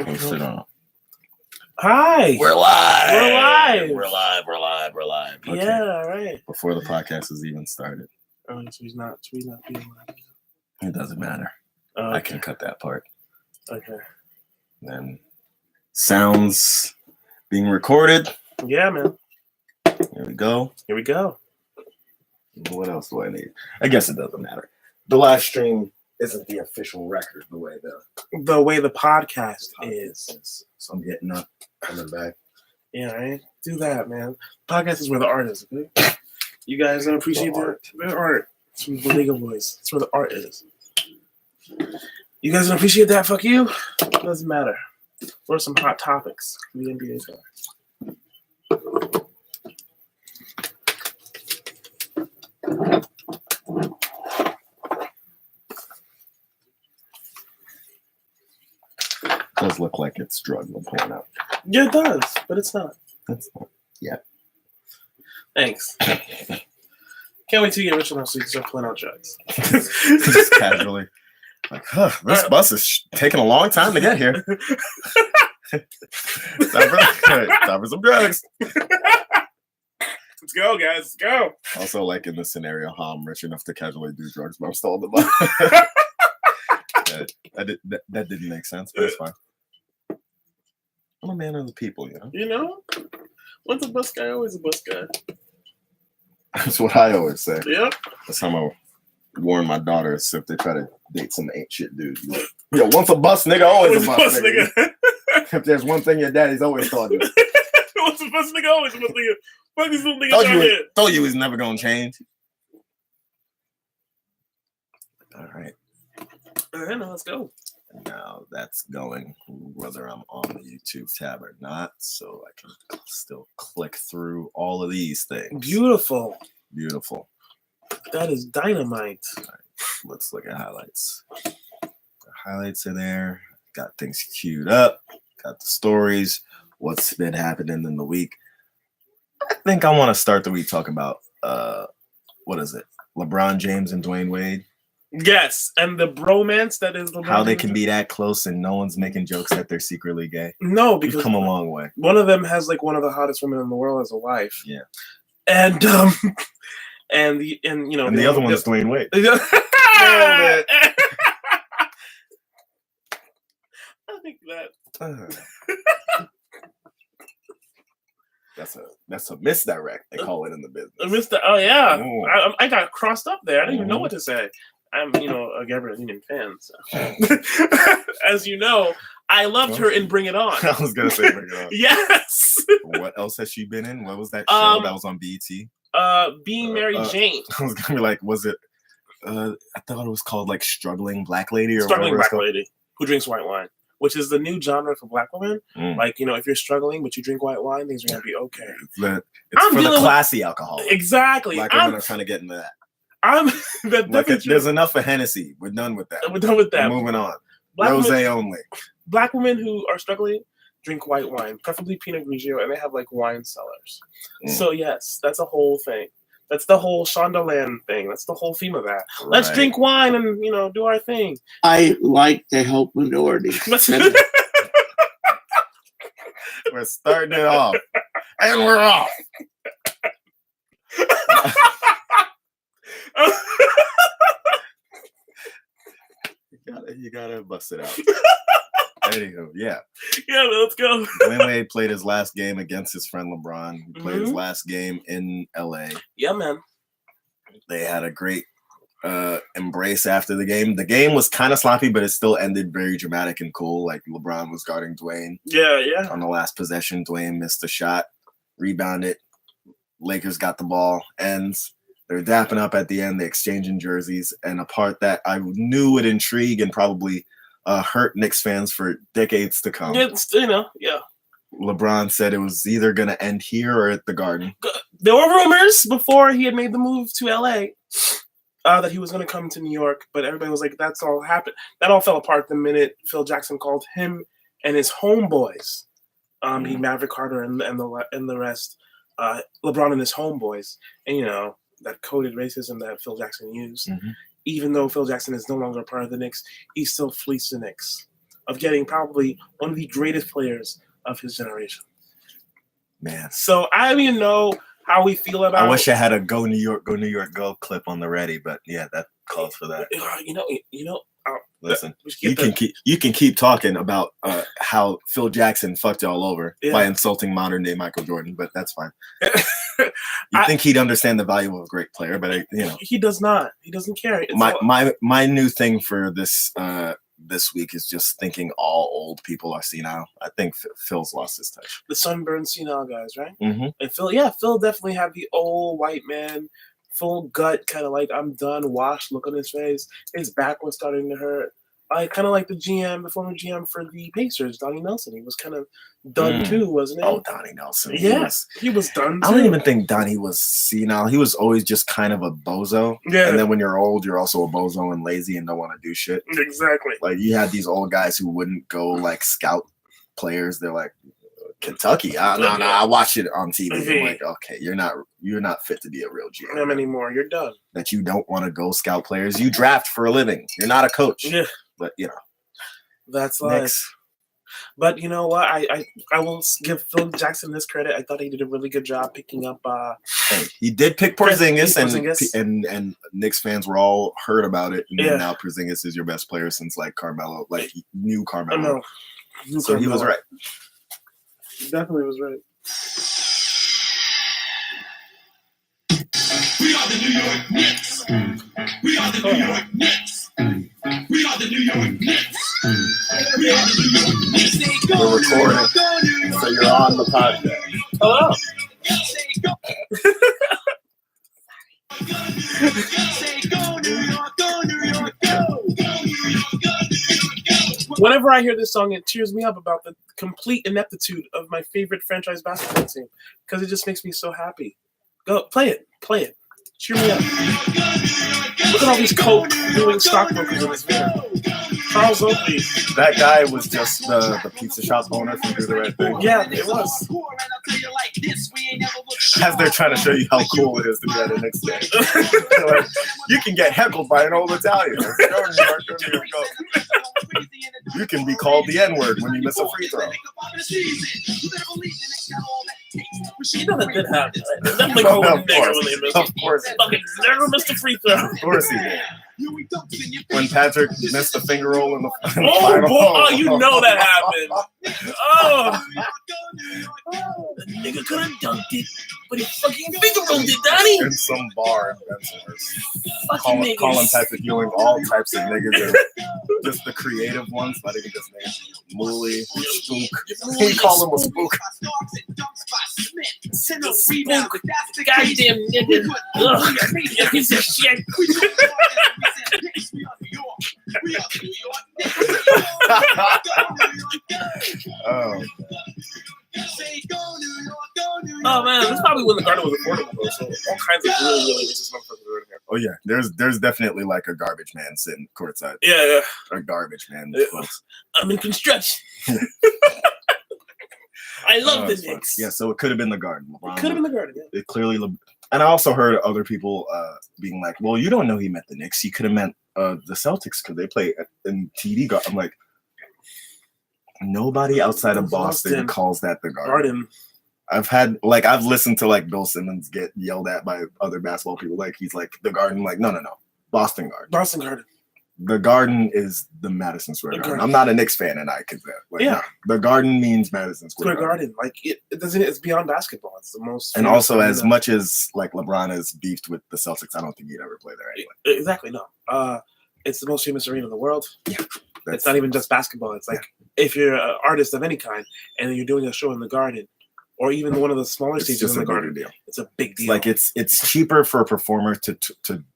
Sit on. Hi. We're live. We're live. We're live. Okay. Yeah, all right. Before the podcast has even started. Oh, so he's not being live. It doesn't matter. Oh, I can cut that part. Okay. Then sounds being recorded. Yeah, man. Here we go. Here we go. What else do I need? I guess it doesn't matter. The live stream isn't the official record the way the podcast is. So I'm getting up, coming back. Yeah, right. Do that, man. Podcast is where the art is. Okay? You guys don't appreciate that? The art. It's from the League of Voice. It's where the art is. You guys don't appreciate that? Fuck you. Doesn't matter. What are some hot topics in the NBA tour? It does look like it's drugged when pulling out. Yeah, it does, but it's not. It's not. Yeah. Thanks. Can't wait till you get rich enough so you can start pulling out drugs. Just casually. Like, this bus is taking a long time to get here. Time for some drugs. Let's go, guys. Let's go. Also, like in this scenario, how I'm rich enough to casually do drugs, but I'm still on the bus. That didn't make sense, but it's fine. I'm a man of the people, you know? You know? Once a bus guy, always a bus guy. That's what I always say. Yep. That's how I warn my daughters if they try to date some ain't shit dude. Yo, once a bus nigga, always a bus nigga. If there's one thing your daddy's always taught you. Once a bus nigga, always a bus nigga. Fuck these little niggas out here. Told you he's never gonna change. All right. All right, now let's go. Now that's going whether I'm on the YouTube tab or not, so I can still click through all of these things. Beautiful. Beautiful. That is dynamite. All right, let's look at highlights. The highlights are there. Got things queued up. Got the stories. What's been happening in the week. I think I want to start the week talking about what is it? LeBron James and Dwayne Wade. Yes, and the bromance that is LeBron. How they can be that close and no one's making jokes that they're secretly gay. No, because we've come a long way. One of them has like one of the hottest women in the world as a wife. Yeah. And you know, and the other one is Dwayne Wade. I think that that's a misdirect. They call it in the business. Oh yeah, I got crossed up there. I didn't even know what to say. I'm a Gabrielle Union fan, so. As you know, I loved her in Bring It On. I was gonna say Bring It On. Yes. What else has she been in? What was that show that was on BET? Being Mary Jane. I was gonna be like, was it? I thought it was called like Struggling Black Lady or Struggling Black Lady Who Drinks White Wine, which is the new genre for Black women. Like, if you're struggling but you drink white wine, things are gonna be okay. It's for the classy alcohol. Exactly. Black women are trying to get into that. There's enough for Hennessy. We're done with that. We're moving on. Rosé only. Black women who are struggling drink white wine, preferably Pinot Grigio, and they have like wine cellars. So yes, that's a whole thing. That's the whole Shondaland thing. That's the whole theme of that. Right. Let's drink wine and do our thing. I like to help minorities. We're starting it off, and we're off. You gotta bust it out. Anywho, yeah, let's go. Dwayne Wade played his last game against his friend LeBron. He played his last game in LA. Yeah, man. They had a great embrace after the game. The game was kind of sloppy, but it still ended very dramatic and cool. Like LeBron was guarding Dwayne. Yeah. On the last possession, Dwayne missed a shot, rebounded. Lakers got the ball, ends. They're dapping up at the end. They're exchanging jerseys. And a part that I knew would intrigue and probably hurt Knicks fans for decades to come. Yeah. LeBron said it was either going to end here or at the Garden. There were rumors before he had made the move to LA that he was going to come to New York, but everybody was like, that's all happened. That all fell apart the minute Phil Jackson called him and his homeboys, Maverick Carter and the rest, LeBron and his homeboys, and that coded racism that Phil Jackson used. Even though Phil Jackson is no longer a part of the Knicks, he still fleeced the Knicks. of getting probably one of the greatest players of his generation. Man, So I don't even know how we feel about. I wish I had a "Go New York, Go New York, Go" clip on the ready, but yeah, that calls for that. You know. Listen, we should you get can keep talking about how Phil Jackson fucked y'all over Yeah. by insulting modern day Michael Jordan, but that's fine. the- You think he'd understand the value of a great player, but he does not. He doesn't care. It's my new thing for this this week is just thinking all old people are senile. I think Phil's lost his touch. the sunburned senile guys, right? Mm-hmm. And Phil definitely had the old white man, full gut, kind of like I'm done, washed look on his face. His back was starting to hurt. I kind of like the former GM for the Pacers, Donnie Nelson. He was kind of done too, wasn't he? Oh, Donnie Nelson. Yes, he was done too. I don't even think Donnie was senile. He was always just kind of a bozo. Yeah. And then when you're old, you're also a bozo and lazy and don't want to do shit. Exactly. Like you had these old guys who wouldn't go like scout players. They're like, Kentucky. No, I watch it on TV. I'm like, okay, you're not fit to be a real GM. Not anymore. You're done. That you don't want to go scout players. You draft for a living. You're not a coach. Yeah. But That's life. next. But you know what? I will give Phil Jackson this credit. I thought he did a really good job picking up. Hey, he did pick Porzingis, Porzingis. and Knicks fans were all heard about it. And Yeah. now Porzingis is your best player since like Carmelo, like new I Carmelo. know. So he was right. He definitely was right. We are the New York Knicks. We are the New York Knicks. We are the New York Knicks. We are the New York Knicks. We're recording, so you're on the podcast. Hello. Say go New York, go New York, go. Go New York, go New York, go. Whenever I hear this song, it cheers me up about the complete ineptitude of my favorite franchise basketball team because it just makes me so happy. Go play it. Cheer me up. Look at all these coke doing stockbrokers in this video. Charles Oakley. That guy was just the pizza shop owner from Do the Right Thing. Yeah, it was. As they're trying to show you how cool it is to be at a Knicks game. Like, you can get heckled by an old Italian. Go New York, go New York, go. You can be called the N-word when you miss a free throw. You know that did happen. Definitely Of called him course. nigger when they missed. Of course. Fucking never missed a free throw. Of course he did. When Patrick missed the finger roll in the Oh, final. boy. Oh, you know that happened. Oh. The nigga could have dunked it, but he fucking finger rolled it, Donnie. In some bar in Bensonhurst. Fucking niggas. Calling Patrick Ewing all types of niggas. And just the creative ones, not even just names. Mooly, Spook. He called him a spook. Spook. Goddamn nigga. Ugh. You piece of shit. Oh, Oh man, this is probably when the Garden was affordable though, so all kinds of really racist motherfuckers were in here. oh yeah. There's definitely like a garbage man sitting courtside. Yeah. A garbage man. Yeah. Close. I'm in construction. I love the It's fun. Knicks. Yeah, so it could have been the Garden. LeBron Could have been the Garden, yeah. It clearly, and I also heard other people being like, "Well, you don't know he meant the Knicks. He could have meant the Celtics because they play in TD." I'm like, nobody outside of Boston calls that the Garden. I've listened to like Bill Simmons get yelled at by other basketball people. Like he's like the Garden. Like no, Boston Garden. Boston Garden. The Garden is the Madison Square Garden. Garden. I'm not a Knicks fan, and I could say like, Yeah. no, the Garden means Madison Square Square Garden. Like it doesn't. It's beyond basketball. It's the most. And famous also, thing as that- much as like LeBron is beefed with the Celtics, I don't think he'd ever play there anyway. Exactly no. It's the most famous arena in the world. That's It's not even just basketball. It's like if you're an artist of any kind and you're doing a show in the Garden, or even one of the smaller it's stages just in a the bigger Garden, deal. it's a big deal. Like it's cheaper for a performer to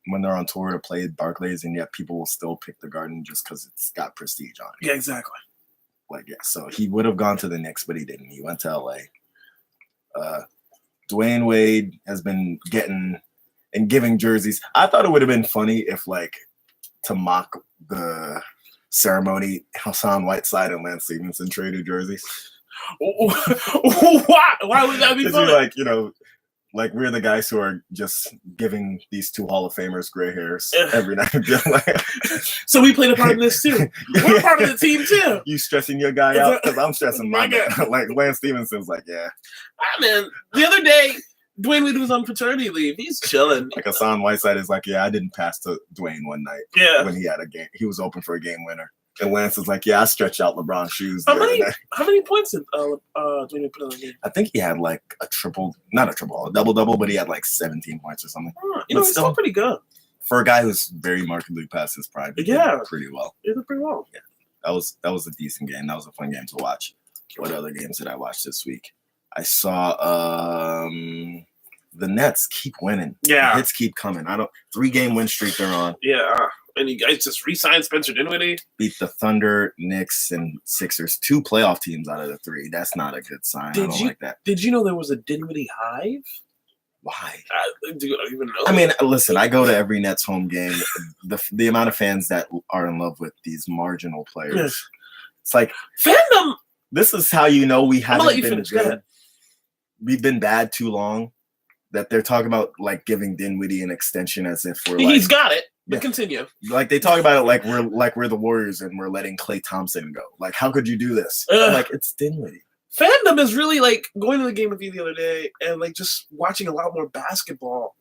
when they're on tour to play at Barclays, and yet people will still pick the Garden just because it's got prestige on it. Yeah, exactly. Like yeah, so he would have gone to the Knicks, but he didn't. He went to LA. Dwayne Wade has been getting and giving jerseys. I thought it would have been funny if like to mock the ceremony, Hassan Whiteside and Lance Stevenson traded jerseys. Why? Why would that be Because funny? you're like, Like we're the guys who are just giving these two Hall of Famers gray hairs Yeah. every night. So we played a part in this too. We're part of the team too. You stressing your guy out because I'm stressing my My guy. Like Lance Stevenson's like, yeah. Ah, man, the other day, Dwayne Wade was on paternity leave. He's chilling. Like Hassan Whiteside is like, yeah, I didn't pass to Dwayne one night Yeah. when he had a game. He was open for a game winner. And Lance is like, yeah, I stretched out LeBron's shoes. How the other many? day. How many points did Dwayne Wade put on the game? I think he had like a double-double, but he had like 17 points or something. You know, But he's still pretty good. For a guy who's very markedly past his prime, he did Yeah. pretty well. He did pretty well. That was a decent game. That was a fun game to watch. What other games did I watch this week? I saw the Nets keep winning. Yeah. The hits keep coming. 3-game win streak they're on. Yeah. And you guys just re-signed Spencer Dinwiddie. Beat the Thunder, Knicks, and Sixers. 2 playoff teams out of the 3. That's not a good sign. I don't like that. Did you know there was a Dinwiddie hive? Why? Do you even know? I mean, listen, I go to every Nets home game. The amount of fans that are in love with these marginal players. Yes. It's like, Fandom. this is how you know we I'm gonna let haven't you been finish. Go good. ahead. We've been bad too long. That they're talking about like giving Dinwiddie an extension as if we're like, He's got it. But Yeah. continue. like they talk about it like we're the Warriors and we're letting Klay Thompson go. Like, how could you do this? Ugh. Like, it's Dinwiddie. Fandom is really like going to the game with you the other day and like just watching a lot more basketball.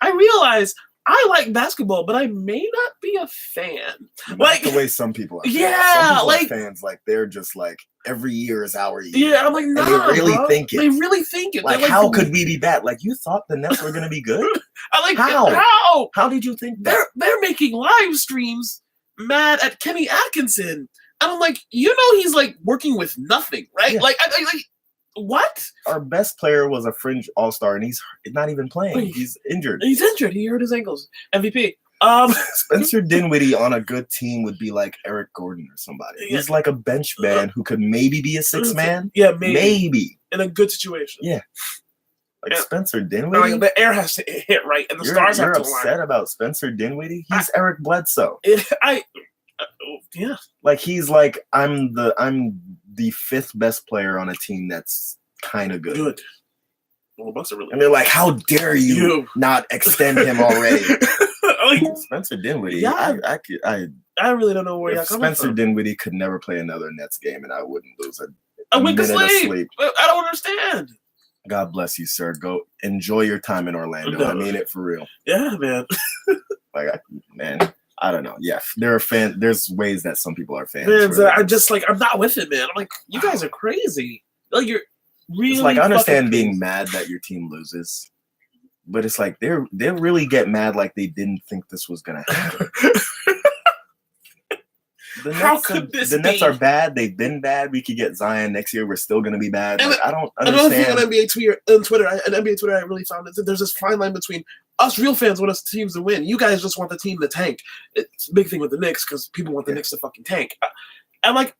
I realize I like basketball, but I may not be a fan. Not Like- the way some people are. Yeah, some people like- are fans, like they're just like every year is our year. Yeah, I'm like, nah, they really bro. think it. They really think it. Like, They're how could we be bad? Like, you thought the Nets were gonna be good? I like How? how? How did you think that? They're making live streams mad at Kenny Atkinson. And I'm like, you know he's like working with nothing, right? Yeah. Like what? Our best player was a fringe all-star, and he's not even playing. He's injured. He's injured. He hurt his ankles. MVP. Spencer Dinwiddie on a good team would be like Eric Gordon or somebody. Yeah. He's like a bench man who could maybe be a 6-man. Yeah, maybe. Maybe. In a good situation. Yeah. Like Yeah. Spencer Like, Dinwiddie. the air has to hit right, and the You're stars have to upset align. about Spencer Dinwiddie? He's Eric Bledsoe. Yeah. Like, he's like, I'm the 5th best player on a team that's kind of good. Well, the Bucks are really And they're like, how dare you You. not extend him already? like, Spencer Dinwiddie. Yeah. I really don't know where y'all if coming Spencer from. Dinwiddie could never play another Nets game, and I wouldn't lose I a went to minute of sleep. sleep. I don't understand. God bless you, sir. Go enjoy your time in Orlando. No. I mean it for real. Yeah, man. Like, I don't know. Yeah, there's ways that some people are fans. Man, where I'm just like, I'm not with it, man. I'm like, you guys are crazy. Like, you're really. it's like, I understand fucking being crazy. mad that your team loses, but it's like they really get mad like they didn't think this was gonna happen. The How Nets, could this the Nets be? are bad. They've been bad. We could get Zion next year. We're still gonna be bad. And Like, I don't Another thing on understand. NBA Twitter, I really found is that there's this fine line between us real fans want us teams to win. You guys just want the team to tank. It's a big thing with the Knicks because people want the Yeah. Knicks to fucking tank. I'm like,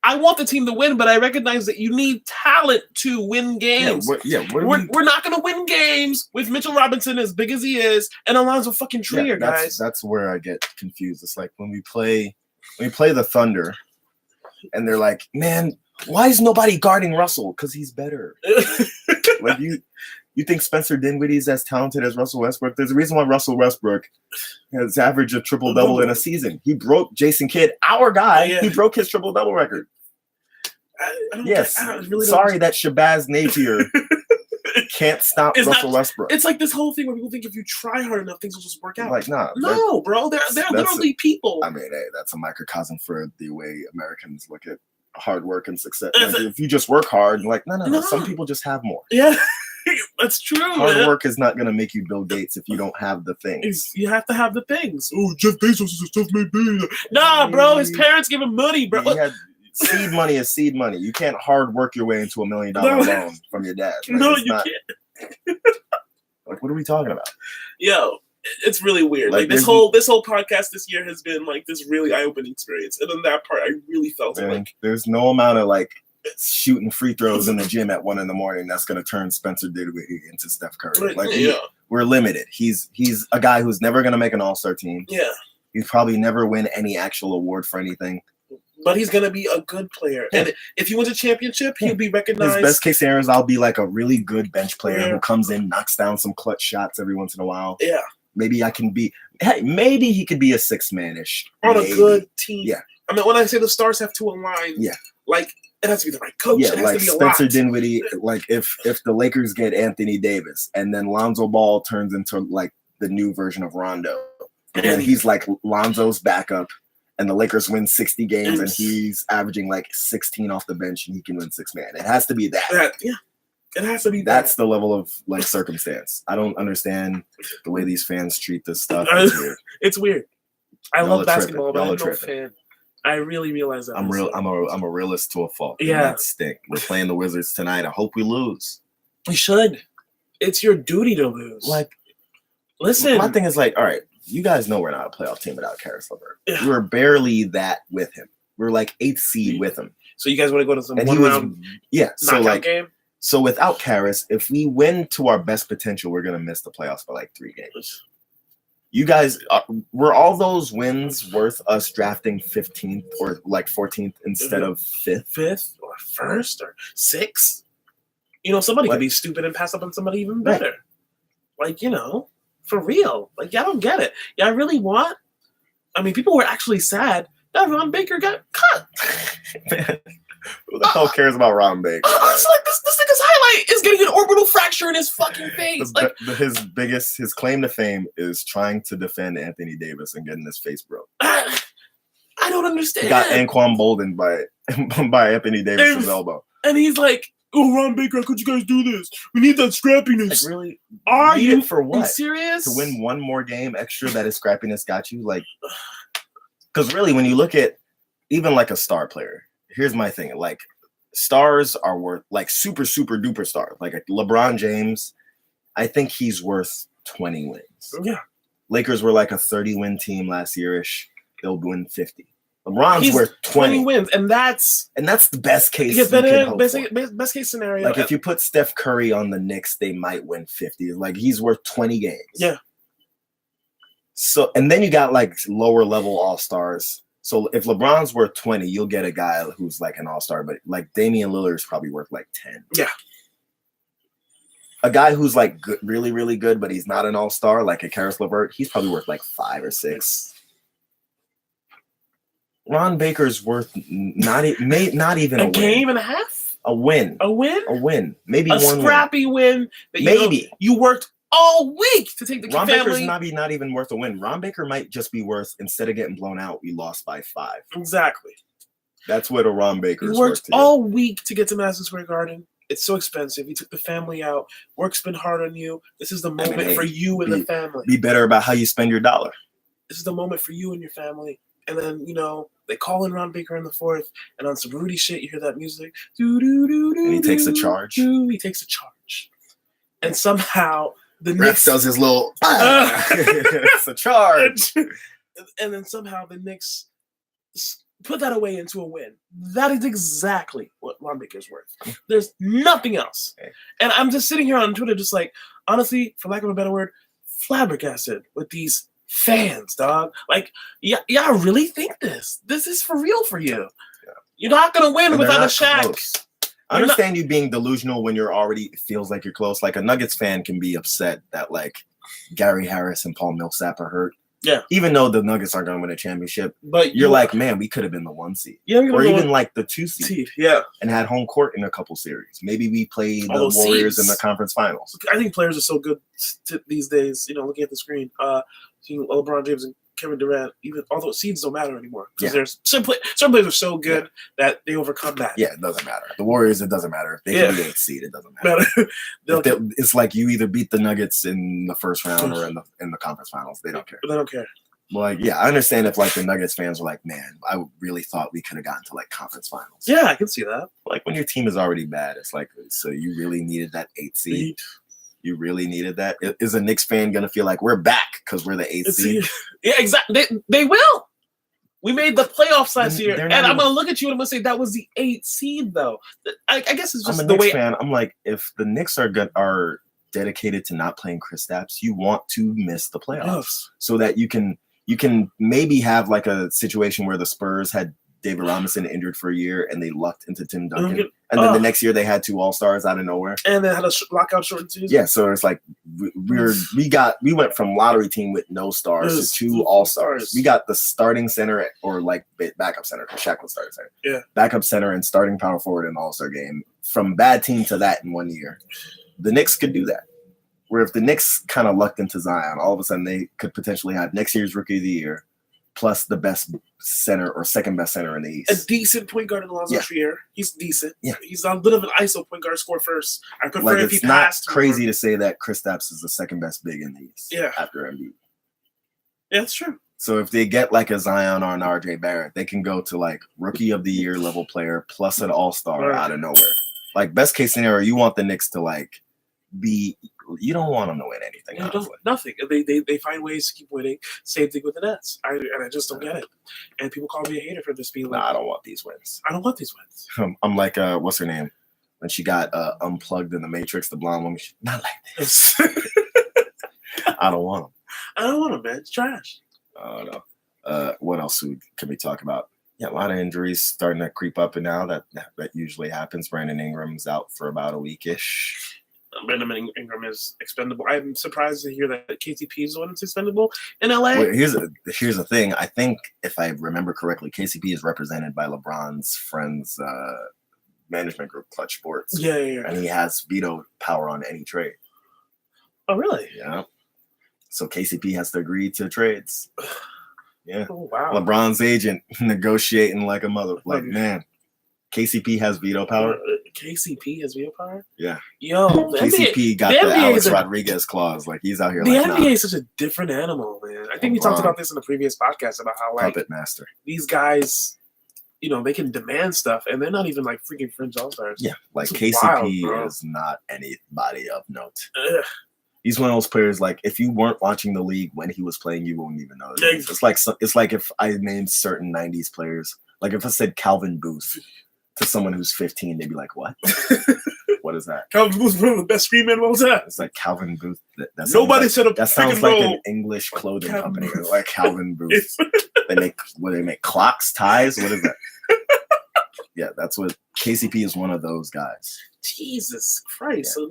I want the team to win, but I recognize that you need talent to win games. What are We're not going to win games with Mitchell Robinson as big as he is and Alonzo fucking Trier, guys. That's where I get confused. It's like when we play the Thunder, and they're like, man, why is nobody guarding Russell? Because he's better. Like, you think Spencer Dinwiddie is as talented as Russell Westbrook? There's a reason why Russell Westbrook has averaged a triple-double in a season. He broke Jason Kidd, our guy. Yeah. He broke his triple-double record. I don't Yes. get- I really don't- Sorry that Shabazz Napier can't stop It's Russell not- Westbrook. It's like this whole thing where people think if you try hard enough, things will just work out. Like, nah. No, bro, they're that's literally people. I mean, hey, that's a microcosm for the way Americans look at hard work and success. It's Like, if you just work hard, like, no. No. Some people just have more. Yeah, that's true, Hard man. work is not going to make you Bill Gates if you don't have the things. You have to have the things. Oh, Jeff Bezos is a self-made billionaire. Nah, bro, his parents give him money, bro. You had, seed money is seed money. You can't hard work your way into $1 million No. loan from your dad. Like, No, it's you not- can't. Like, what are we talking about? Yo, it's really weird. Like, Like this there's- whole podcast this year has been like this really eye-opening experience, and in that part, I really felt it. Man, Like, there's no amount of like shooting free throws in the gym at 1 a.m. that's going to turn Spencer Dinwiddie into Steph Curry. Like, we're limited. He's a guy who's never going to make an All-Star team. yeah. He'd probably never win any actual award for anything. but he's gonna be a good player. Yeah. And if he wins a championship, he'll be His recognized. best case scenario is I'll be like a really good bench player Yeah. who comes in, knocks down some clutch shots every once in a while. Yeah, Maybe I can be. Hey, maybe he could be a 6-man-ish on a maybe. good team. Yeah. I mean, when I say the stars have to align, Yeah. like it has to be the right coach. Yeah, it has like to be a Spencer lot. Dinwiddie. Like if the Lakers get Anthony Davis and then Lonzo Ball turns into like the new version of Rondo, and then he's like Lonzo's backup, and the Lakers win 60 games and he's averaging like 16 off the bench and he can win 6-man. It has to be that. Yeah, it has to be. That's the level of like circumstance. I don't understand the way these fans treat this stuff. It's weird. It's weird. I Y'all love are basketball, tripping. but Y'all I'm are no tripping. fan. I really realize that. I'm real. I'm a realist to a fault. Yeah. That stink. We're playing the Wizards tonight. I hope we lose. We should. It's your duty to lose. Like, listen. my thing is like, all right, you guys know we're not a playoff team without Karis LeVert. Yeah. We're barely that with him. We're like 8th seed with him, So you guys want to go to some and one he was round So knockout like, game? so without Karis, if we win to our best potential, we're gonna miss the playoffs by like 3 games. You guys, were all those wins worth us drafting 15th or like 14th instead of 5th? 5th or 1st or 6th? You know, somebody Like- could be stupid and pass up on somebody even better. Like, you know, for real. Like, I don't get it. Yeah, I really want. I mean, people were actually sad that Ron Baker got cut. Man, who the hell cares about Ron Baker? It's like this nigga's highlight is getting an orbital fracture in his fucking face. Like, His claim to fame is trying to defend Anthony Davis and getting his face broke. I don't understand. He got Anquan Bolden by Anthony Davis's elbow. And he's like, "Oh, Ron Baker, how could you guys do this? We need that Like, scrappiness." really? Are Need you it for what? serious? To win one more game extra that his scrappiness got you? Like, because really, when you look at even like a star player, here's my thing: like, stars are worth like super duper stars. Like LeBron James, I think he's worth 20 wins. Yeah. Lakers were like a 30-win team last year-ish. They'll win 50. LeBron's He's worth 20, wins, and that's and that's the best case. yeah, you can hope best, for. best case scenario. Like if you put Steph Curry on the Knicks, they might win 50. Like he's worth 20 games. Yeah. So and then you got like lower level all-stars. So if LeBron's worth 20, you'll get a guy who's like an all-star, but like Damian Lillard is probably worth like 10. Yeah. A guy who's like good, really, really good, but he's not an all-star, like a Karis LeVert, he's probably worth like 5 or 6. Ron Baker's worth not even a a game win. and a half, A win. a win, A win. Maybe a one scrappy win that Maybe. you worked all week to take the win. Ron family. Baker's not even worth a win. Ron Baker might just be worth, instead of getting blown out, we lost by 5. Exactly. That's what a Ron You Baker's worth worked to you. all week to get to Madison Square Garden. It's so expensive. You took the family out. Work's been hard on you. This is the moment hey, for you and the family. Be better about how you spend your dollar. This is the moment for you and your family. And then, you know, they call in Ron Baker in the 4th, and on some Rudy shit, you hear that music. And he takes a charge. He takes a charge. And somehow the Ref Knicks does his little it's a charge. and then somehow the Knicks put that away into a win. That is exactly what Ron Baker's worth. There's nothing else. Okay. And I'm just sitting here on Twitter, just like, honestly, for lack of a better word, flabbergasted with these fans, dog. Like, y'all really think this? This is for real for you. Yeah. You're not gonna win And without they're a not Shaq. close. I understand you being delusional when you're already, it feels like you're close. Like a Nuggets fan can be upset that like Gary Harris and Paul Millsap are hurt. Yeah. Even though the Nuggets aren't going to win a championship, But you're like, man, we could have been the 1 seed. yeah, Or even like the 2 seed yeah. and had home court in a couple series. Maybe we play the All those Warriors seeds. in the conference finals. I think players are so good these days. You know, looking at the screen, seeing LeBron James and Kevin Durant, even although seeds don't matter anymore because there's some players are so good that they overcome that. Yeah, it doesn't matter. The Warriors, it doesn't matter. If they can be the 8th seed, it doesn't matter. It's like you either beat the Nuggets in the first round or in the conference finals. They don't care. They don't care. Like, yeah, I understand if like the Nuggets fans were like, man, I really thought we could have gotten to like conference finals. Yeah, I can see that. Like when your team is already bad, it's like, so you really needed that 8th seed. You really needed that. Is a Knicks fan gonna feel like we're back because we're the 8th seed? Yeah, exactly. They will. We made the playoffs last year, They're and not I'm even- gonna look at you and I'm gonna say that was the 8th seed, though. I guess it's I'm just a the Knicks way. fan. I'm like, if the Knicks are dedicated to not playing Kristaps, you want to miss the playoffs Yes. so that you can maybe have like a situation where the Spurs had David Robinson injured for a year, and they lucked into Tim Don't Duncan. get- And then the oh. next year they had 2 All-Stars out of nowhere. And they had a lockout shortened season. Yeah, so it's like we went from lottery team with no stars Yes, to 2 2 All-Stars. stars. We got the starting center or like backup center. Shaq was starting center. Yeah. Backup center and starting power forward in All-Star game from bad team to that in 1 year. The Knicks could do that. Where if the Knicks kind of lucked into Zion, all of a sudden they could potentially have next year's Rookie of the Year plus the best center or second best center in the East. A decent point guard in Alonzo Yeah. Trier. He's decent. Yeah. He's a bit of an ISO point guard, score first. I prefer Like if he it's not passed. crazy to say that Kristaps is the second best big in the East. Yeah. After Embiid. Yeah, that's true. So if they get like a Zion or an RJ Barrett, they can go to like Rookie of the Year level player plus an All-Star Right. out of nowhere. Like best case scenario, you want the Knicks to like be. You don't want them to win anything. Yeah, Honestly. nothing. They find ways to keep winning. Same thing with the Nets. I just don't get it. And people call me a hater for this being like, Nah, I don't want these wins. I don't want these wins. I'm like, what's her name? When she got unplugged in the Matrix, the blonde woman. Not like this. I don't want them. I don't want them, man. It's trash. I don't know. What else can we talk about? Yeah, a lot of injuries starting to creep up, and now that usually happens. Brandon Ingram's out for about a weekish. Brandon Ingram is expendable. I'm surprised to hear that KCP is the one that's expendable in LA. Wait, here's the thing. I think if I remember correctly, KCP is represented by LeBron's friends management group, Clutch Sports. Yeah. And he has veto power on any trade. Oh, really? Yeah. So KCP has to agree to trades. Yeah. Oh, wow. LeBron's agent negotiating like a mother. Like, Okay. man, KCP has veto power. KCP has veto power? Yeah. Yo, the KCP got the the NBA Alex is a- Rodriguez clause. Like, he's out here the like, NBA nah, is such a different animal, man. I think we talked LeBron. about this in the previous podcast about how like puppet master. these guys, they can demand stuff and they're not even like freaking fringe all-stars. Yeah. Like, It's KCP wild, bro. is not anybody of note. Ugh. He's one of those players, like, if you weren't watching the league when he was playing, you wouldn't even know. Yeah. It's like if I named certain 90s players, like if I said Calvin Booth to someone who's 15, they'd be like, what? What is that? Calvin Booth's one of the best screen men of all time. It's like Calvin Booth. That sounds Nobody like, should have that sounds freaking like rolled. an English clothing Calvin company. Booth. Like Calvin Booth. They make clocks, ties. What is that? Yeah, that's what KCP is, one of those guys. Jesus Christ. So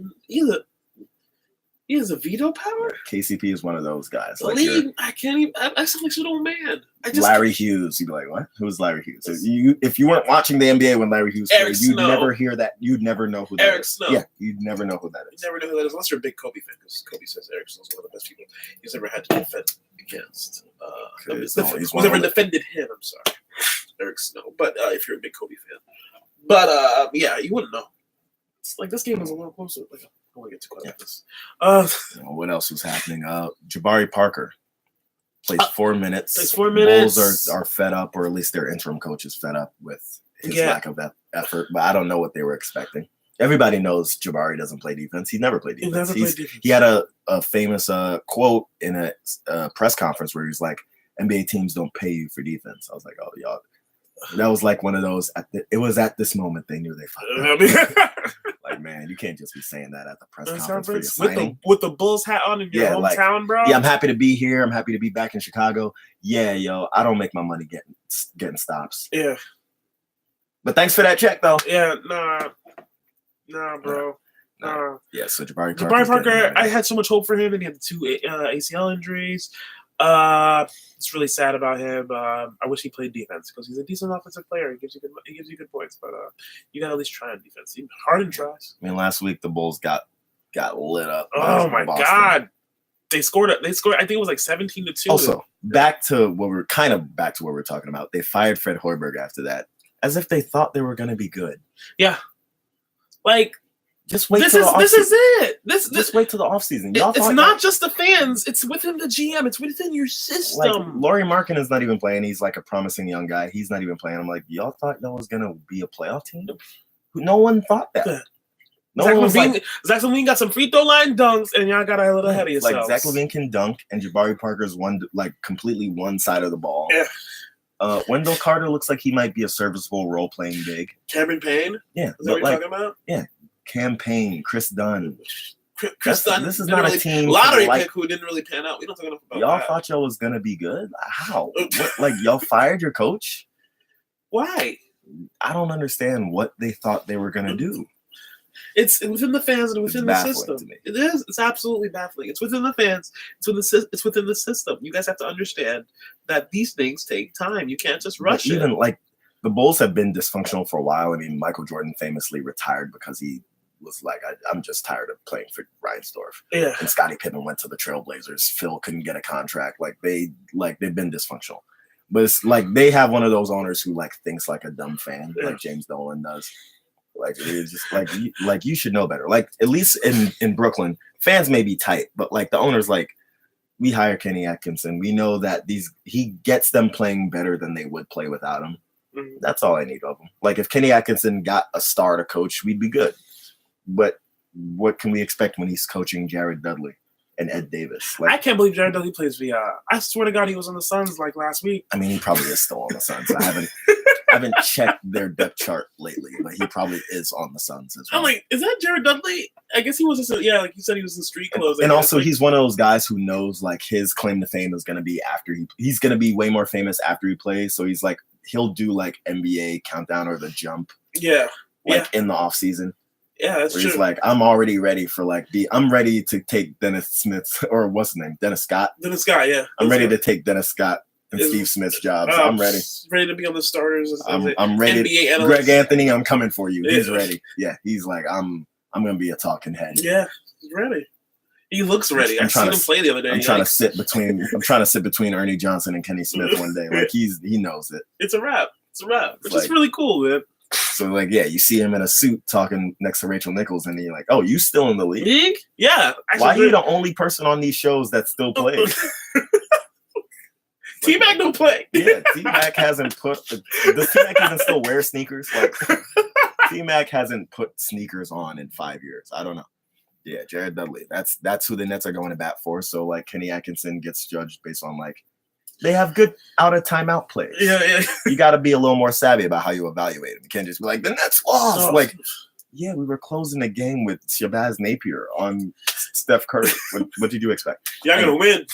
he has a veto power? KCP is one of those guys. The Like league, I can't even. I sound like an old man. I just Larry Hughes. You'd be like, what? Who's Larry Hughes? If you weren't watching the NBA when Larry Hughes Eric played, you'd Snow. never hear that. You'd never know who that Eric is. Snow. Yeah, you'd never know who that You is. never know who that is unless you're a big Kobe fan, because Kobe says Eric Snow's one of the best people he's ever had to defend against. He's Who's one of ever the- defended him? I'm sorry, Eric Snow. But if you're a big Kobe fan, but yeah, you wouldn't know. It's like this game is a little closer. Like, I don't want to get too caught up with this. You know, what else was happening? Jabari Parker plays 4 minutes. plays 4 minutes. Bulls are fed up, or at least their interim coach is fed up with his Yeah. lack of effort. But I don't know what they were expecting. Everybody knows Jabari doesn't play defense. He never played He defense. never played defense. He had a famous quote in a press conference where he's like, NBA teams don't pay you for defense. I was like, oh, y'all. That was like one of those. It was at this moment they knew they fucked up. Like, man, you can't just be saying that at the press conference for your signing. with the Bulls hat on in your Yeah, like, hometown, bro. Yeah, I'm happy to be here. I'm happy to be back in Chicago. Yeah, yo, I don't make my money getting stops. Yeah, But thanks for that check, though. yeah, nah, bro. Nah. Yeah, so Jabari Jabari Parker, getting I had so much hope for him, and he had the 2 ACL injuries. It's really sad about him. I wish he played defense because he's a decent offensive player. He gives you good points, but you got to at least try on defense. Harden tries. I mean, last week the Bulls got lit up. Oh by my Boston. God, they scored. I think it was like 17-2. Also, back to what we're talking about. They fired Fred Hoiberg after that, as if they thought they were going to be good. yeah, like Just wait. this till is the this offseason. is it. This Just wait till the offseason. Y'all it's thought not just the fans. It's within the GM. It's within your like system. Laurie Markin is not even playing. He's like a promising young guy. He's not even playing. I'm like, y'all thought y'all was gonna be a playoff team? No one thought that. Yeah. No Zach one was LaVine, like, Zach LaVine got some free throw line dunks, and y'all got a little ahead of like yourselves. Zach LaVine can dunk, and Jabari Parker's completely one side of the ball. Yeah. Wendell Carter looks like he might be a serviceable role playing big. Cameron Payne. Yeah, Is that but what you're like talking about? campaign, Chris Dunn. Chris Dunn. This is didn't not a really- team. lottery like, pick who didn't really pan out. We don't talk enough about y'all that. thought y'all was gonna be good. How? What, like y'all fired your coach? Why? I don't understand what they thought they were gonna do. It's within the fans and within the baffling system. to me. It is. It's absolutely baffling. It's within the fans. It's within the system. You guys have to understand that these things take time. You can't just rush But even it. like the Bulls have been dysfunctional for a while. I mean, Michael Jordan famously retired because he was like, I'm just tired of playing for Reinsdorf. Yeah. And Scottie Pippen went to the Trailblazers. Phil couldn't get a contract. They've been dysfunctional. But it's like they have one of those owners who like thinks like a dumb fan, like James Dolan does. Like it's just like you should know better. Like at least in Brooklyn, fans may be tight, but like the owners like we hire Kenny Atkinson. We know that he gets them playing better than they would play without him. Mhm. That's all I need of him. Like if Kenny Atkinson got a star to coach, we'd be good. But what can we expect when he's coaching Jared Dudley and Ed Davis? I Like can't believe Jared Dudley plays VR. I swear to God, he was on the Suns like last week. I mean, he probably is still on the Suns. I haven't checked their depth chart lately, but he probably is on the Suns as well. I'm like, is that Jared Dudley? I guess he was just, like you said, he was in street clothes. And also, he's one of those guys who knows like his claim to fame is going to be after he's going to be way more famous after he plays. So he's like, he'll do like NBA countdown or the jump, in the off season. Yeah, that's Where true. he's like, I'm already ready for I'm ready to take Dennis Smith or what's his name? Dennis Scott. Dennis Scott, yeah. I'm ready to take Dennis Scott and Steve Smith's jobs. I'm ready. Ready to be on the starters. I'm ready. NBA analyst. Greg Anthony, I'm coming for you. He's Yeah. ready. Yeah, he's like, I'm gonna be a talking head. Yeah, he's ready. He looks ready. I seen him play the other day. I'm trying to sit between Ernie Johnson and Kenny Smith one day. Like he knows it. It's a wrap. Which Like- is really cool, man. So like, yeah, you see him in a suit talking next to Rachel Nichols, and you're like, oh, you still in the league? League? Yeah. Why are you the only person on these shows that still plays? T-Mac don't play. Yeah, T-Mac hasn't put. Does T-Mac even still wear sneakers? Like T-Mac hasn't put sneakers on in 5 years. I don't know. Yeah, Jared Dudley. That's who the Nets are going to bat for. So like Kenny Atkinson gets judged based on like they have good out of timeout plays. Yeah. You got to be a little more savvy about how you evaluate it. You can't just be like the Nets lost. Oh. Like, yeah, we were closing the game with Shabazz Napier on Steph Curry. What did you expect? Y'all gonna win.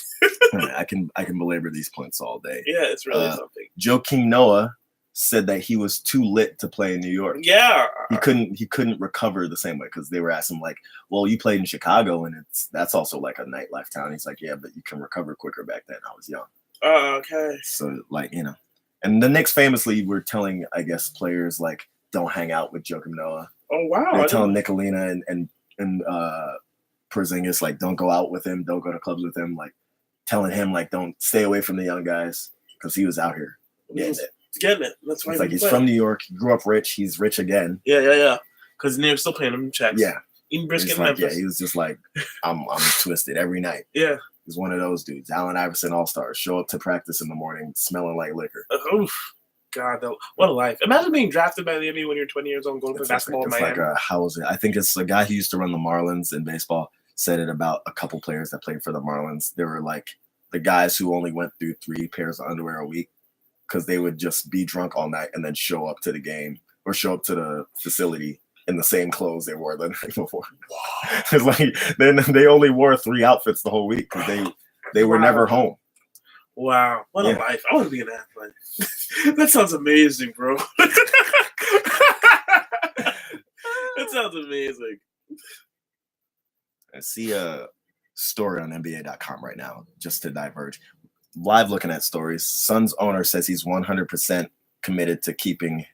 I can belabor these points all day. Yeah, it's really something. Joakim Noah said that he was too lit to play in New York. Yeah. He couldn't recover the same way because they were asking him like, well, you played in Chicago and that's also like a nightlife town. He's like, yeah, but you can recover quicker back then. I was young. Okay. So like, and the Knicks famously were telling, I guess, players like, don't hang out with Joakim Noah. Oh wow. They're telling Nicolina and Porzingis like, don't go out with him, don't go to clubs with him, like telling him like, don't stay away from the young guys because he was out here. Yeah, Getting it. That's why it's like he's from New York. He grew up rich. He's rich again. Yeah. Because they're still paying him checks. Yeah. Eating brisket He's in like, Memphis. he was just like, I'm twisted every night. Yeah. He's one of those dudes. Allen Iverson All-Stars. Show up to practice in the morning smelling like liquor. Oof. God, what a life. Imagine being drafted by the NBA when you're 20 years old and going to basketball in Miami. How is it? I think it's a guy who used to run the Marlins in baseball said it about a couple players that played for the Marlins. They were like the guys who only went through 3 pairs of underwear a week because they would just be drunk all night and then show up to the game or show up to the facility in the same clothes they wore the night before. It's like they only wore 3 outfits the whole week because they were never home. Wow, what a life! I want to be an athlete. That sounds amazing, bro. That sounds amazing. I see a story on NBA.com right now, just to diverge. Live looking at stories. Suns owner says he's 100% committed to keeping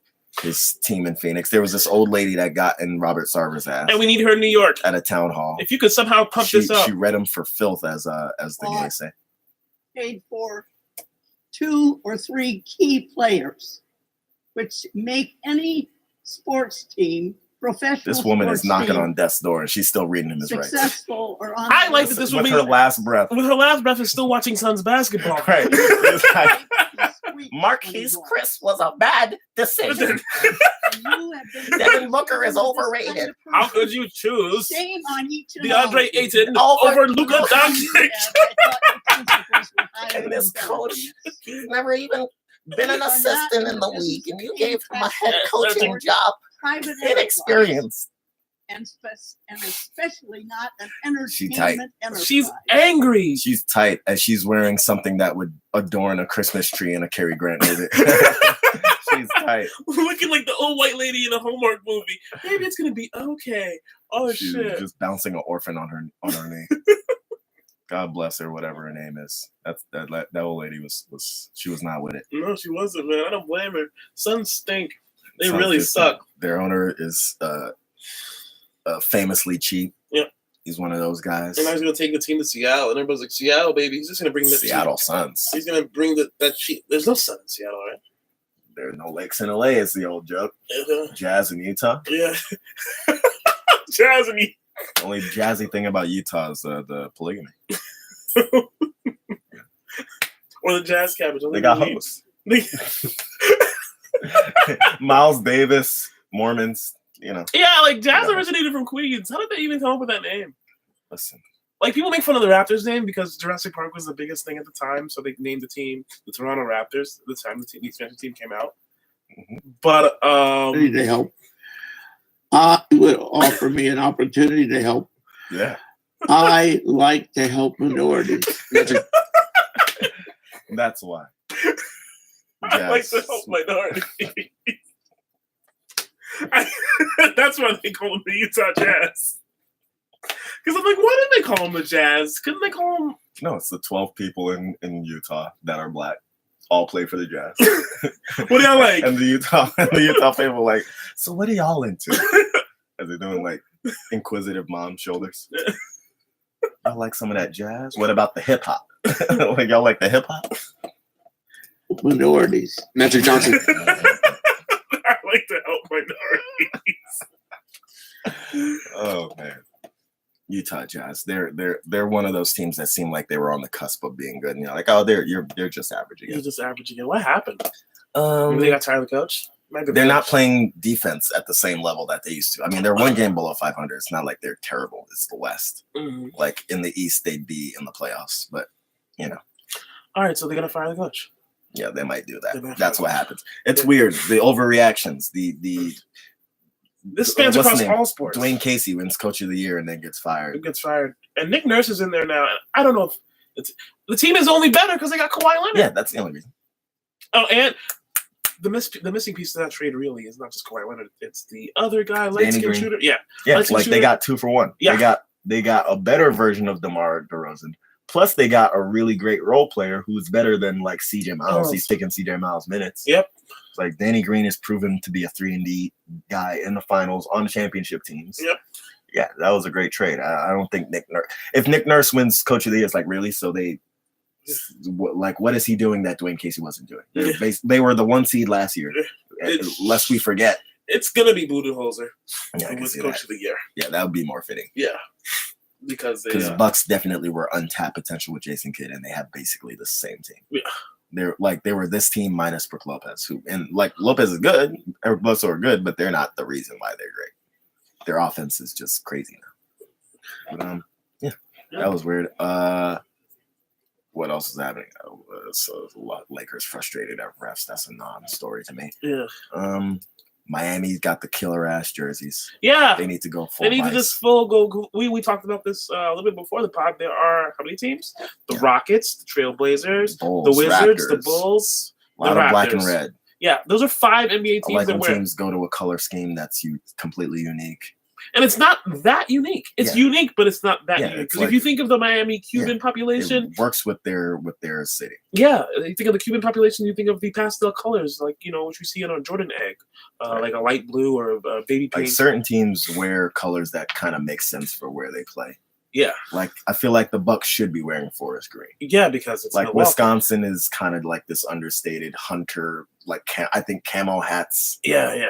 his team in Phoenix. There was this old lady that got in Robert Sarver's ass. And we need her in New York. At a town hall. If you could somehow pump this up. She read him for filth, as the gays say. Paid for 2 or 3 key players, which make any sports team, professional. This woman is sports knocking team on death's door and she's still reading him his rights. successful or on. I like that this would With be her last breath. With her last breath is still watching Suns basketball. Right. It's like, Marquise Chris was a bad decision. Devin Booker is overrated. How could you choose Shame on each and DeAndre all. Ayton over Luka Doncic? And this coach, he's never even been an assistant in the league, and you gave him a head coaching job. Private Inexperienced. and especially not an She tight. entertainment enterprise. She's angry. She's tight as she's wearing something that would adorn a Christmas tree in a Cary Grant movie. She's tight. Looking like the old white lady in a Hallmark movie. Maybe it's gonna be okay. Oh She's shit. just bouncing an orphan on her knee. God bless her, whatever her name is. That old lady was she was not with it. No, she wasn't, man. I don't blame her. Suns stink. They Suns really just suck. Their owner is famously cheap. Yeah. He's one of those guys. And I was gonna take the team to Seattle, and everybody's like, Seattle, baby. He's just gonna bring the Seattle Suns. He's gonna bring that cheap. There's no sun in Seattle, right? There are no lakes in LA, is the old joke. Jazz in Utah. Yeah. Jazz and you. The only jazzy thing about Utah is the polygamy. Or the Jazz Cabbage. They got hosts. Miles Davis, Mormons, Yeah, like Jazz Yeah. originated from Queens. How did they even come up with that name? Listen. Like, people make fun of the Raptors name because Jurassic Park was the biggest thing at the time, so they named the team the Toronto Raptors at the time the expansion team came out. Mhm. But Need to help. Would offer me an opportunity to help. Yeah. I like to help minorities. That's why. I like to help minorities. That's why they call them the Utah Jazz. Because I'm like, why did they call them the Jazz? Couldn't they call them? No, it's the 12 people in Utah that are black. All play for the Jazz. What do y'all like? And the Utah people like, so what are y'all into? As they're doing like inquisitive mom shoulders. Y'all like some of that jazz? What about the hip hop? Like y'all like the hip hop? Minorities. Magic Johnson. I like to help minorities. Oh man. Utah Jazz. They're one of those teams that seem like they were on the cusp of being good. And you're like, oh, they're just average He's again. just average again. What happened? Maybe they got tired of the coach? Might be the They're not coach. playing defense at the same level that they used to. I mean, they're one game below 500. It's not like they're terrible. It's the West. Mhm. Like in the East, they'd be in the playoffs. But All right, so they're gonna fire the coach. yeah, they might do They might that. That's fire what the happens. It's Yeah. weird. The overreactions. The This spans what's across his name? all sports. Dwayne Casey wins Coach of the Year and then gets Who fired. gets fired? And Nick Nurse is in there now. I don't know if the team is only better because they got Kawhi Leonard. Yeah, that's the only reason. Oh, and the missing piece of that trade really is not just Kawhi Leonard. It's the other guy, light Danny skin Green. shooter. Yeah, Yeah, Light skin like they shooter. got 2 for 1. Yeah. They got a better version of DeMar DeRozan. Plus, they got a really great role player who's better than like CJ Miles. Oh. He's taking CJ Miles minutes. Yep. It's like Danny Green is proven to be a 3-and-D guy in the finals on the championship teams. Yep. Yeah, that was a great trade. I don't think Nick Nurse. If Nick Nurse wins Coach of the Year, it's like really. So what is he doing that Dwayne Casey wasn't doing? They were the 1 seed last year. It's- Lest we forget. It's gonna be Budenholzer Yeah, I who can was see Coach that. of the Year. Yeah, that would be more fitting. Yeah, because they. Because Bucks definitely were untapped potential with Jason Kidd, and they have basically the same team. Yeah. They were this team minus Brook Lopez, Lopez is good, both are good, but they're not the reason why they're great. Their offense is just crazy now. But yeah, that was weird. What else is happening? So a lot Lakers frustrated at refs. That's a non-story to me. Yeah. Miami's got the killer ass jerseys. Yeah. They need to go full. They need to vice. just full go. We talked about this a little bit before the pod. There are how many teams? The Yeah. Rockets, the Trailblazers, Bulls, the Wizards, the Raptors. Bulls. A lot the of black and Raptors. red. Yeah, those are 5 NBA I teams like that when wear, teams go to a color scheme that's completely unique. and it's not that unique. It's Yeah. unique, but it's not that Yeah, unique. it's Because if like- you think of the Miami Cuban population, It works with their city. yeah, you think of the Cuban population, you think of the pastel colors, like what you see on a Jordan egg, Right. like a light blue or a baby pink. Like certain teams wear colors that kind of make sense for where they play. Yeah, Like I feel like the Bucks should be wearing forest green. yeah, because it's Like Milwaukee. Wisconsin is kind of like this understated hunter, like I think camo hats, Yeah.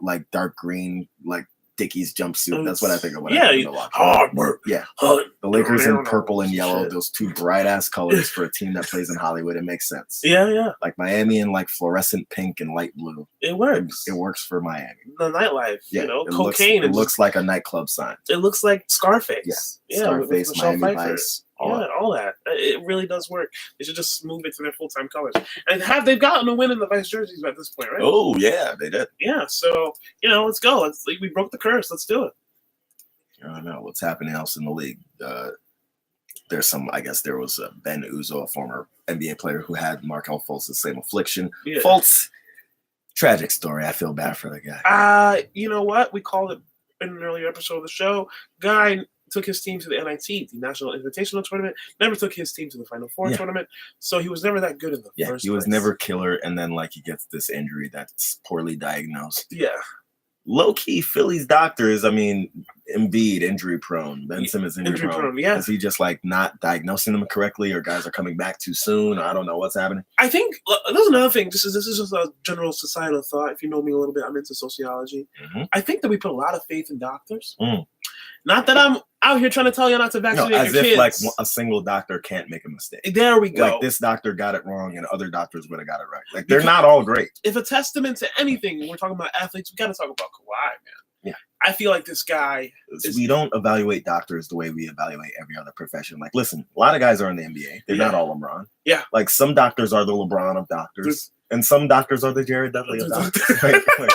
like dark green, like Dickies jumpsuit. That's what I think of when I Yeah, think of Milwaukee. hard work. Yeah. Hunt. The Lakers in Shit. purple and yellow, those 2 bright ass colors for a team that plays in Hollywood. It makes sense. Yeah, Like Miami in like fluorescent pink and light blue. it works. It works for Miami. The nightlife, Yeah, it cocaine. Looks, it looks like a nightclub sign. It looks like Scarface. Yeah, with Scarface, Michelle Miami Pfeiffer. Vice. All that. All that. It really does work. They should just move it to their full-time colors. And they've gotten a win in the Vice jerseys at this point, right? Oh yeah, they did. Yeah. So let's go. We broke the curse. Let's do it. I don't know what's happening else in the league. There's some, I guess there was Ben Uzo, a former NBA player who had Markelle Fultz's same affliction. Yeah. Fultz, tragic story. I feel bad for the guy. You know what? We called it in an earlier episode of the show. Guy took his team to the NIT, the National Invitational Tournament. Never took his team to the Final Four tournament. So he was never that good in the first place. He was never killer, and then like he gets this injury that's poorly diagnosed. Yeah. Low-key, Philly's doctors, I mean, Embiid, injury prone. Ben Simmons, injury prone. Yeah. Is he just like not diagnosing them correctly, or guys are coming back too soon? I don't know what's happening. I think there's another thing. This is just a general societal thought. If you know me a little bit, I'm into sociology. Mm-hmm. I think that we put a lot of faith in doctors. Not that I'm out here trying to tell you not to vaccinate as your if kids. like a single doctor can't make a mistake. There we go. Like this doctor got it wrong, and other doctors would have got it right. Like they're not all great. If a testament to anything, when we're talking about athletes, we got to talk about Kawhi, man. Yeah. I feel like this guy We don't evaluate doctors the way we evaluate every other profession. Like, listen, a lot of guys are in the NBA. They're not all LeBron. Yeah. Like some doctors are the LeBron of doctors, and some doctors are the Jared Dudley of doctors. Like,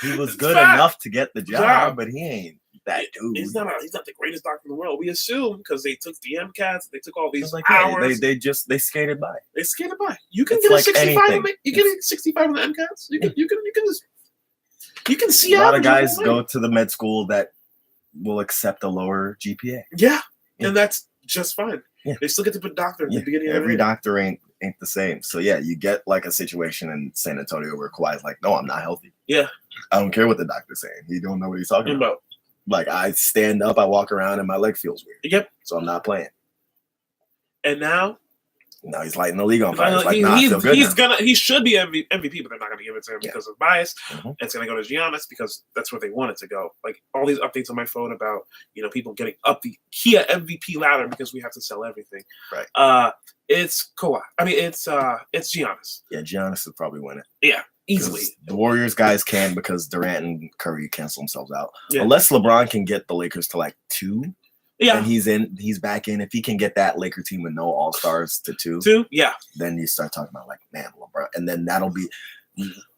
he was good enough to get the job, but he ain't that dude. He's not the greatest doctor in the world. We assume because they took the MCATs, they took all these like, hours. They skated by. They skated by. You can It's get like a 65. anything. You get a 65 on the MCATs. You can see A lot of average guys the whole way. go to the med school that will accept a lower GPA. Yeah, Yeah. and that's just fine. Yeah. They still get to put doctor at the beginning of Every the doctor ain't the same. So yeah, you get like a situation in San Antonio where Kawhi's like, no, I'm not healthy. Yeah. I don't care what the doctor's saying. He don't know what he's talking about. Like I stand up, I walk around, and my leg feels weird. Yep. So I'm not playing. And now He's lighting the league on fire. It's like, I feel good now. he should be MVP, but they're not gonna give it to him because of bias. Mhm. It's gonna go to Giannis because that's where they want it to go. Like all these updates on my phone about people getting up the Kia MVP ladder because we have to sell everything. Right. It's Kawhi. I mean, it's Giannis. Yeah, Giannis would probably win it. Yeah, easily. The Warriors guys can because Durant and Curry cancel themselves out. Yeah. Unless LeBron can get the Lakers to like 2. Yeah. And he's back in. If he can get that Laker team with no all-stars to 2, Yeah. then you start talking about like, man, LeBron. And then that'll be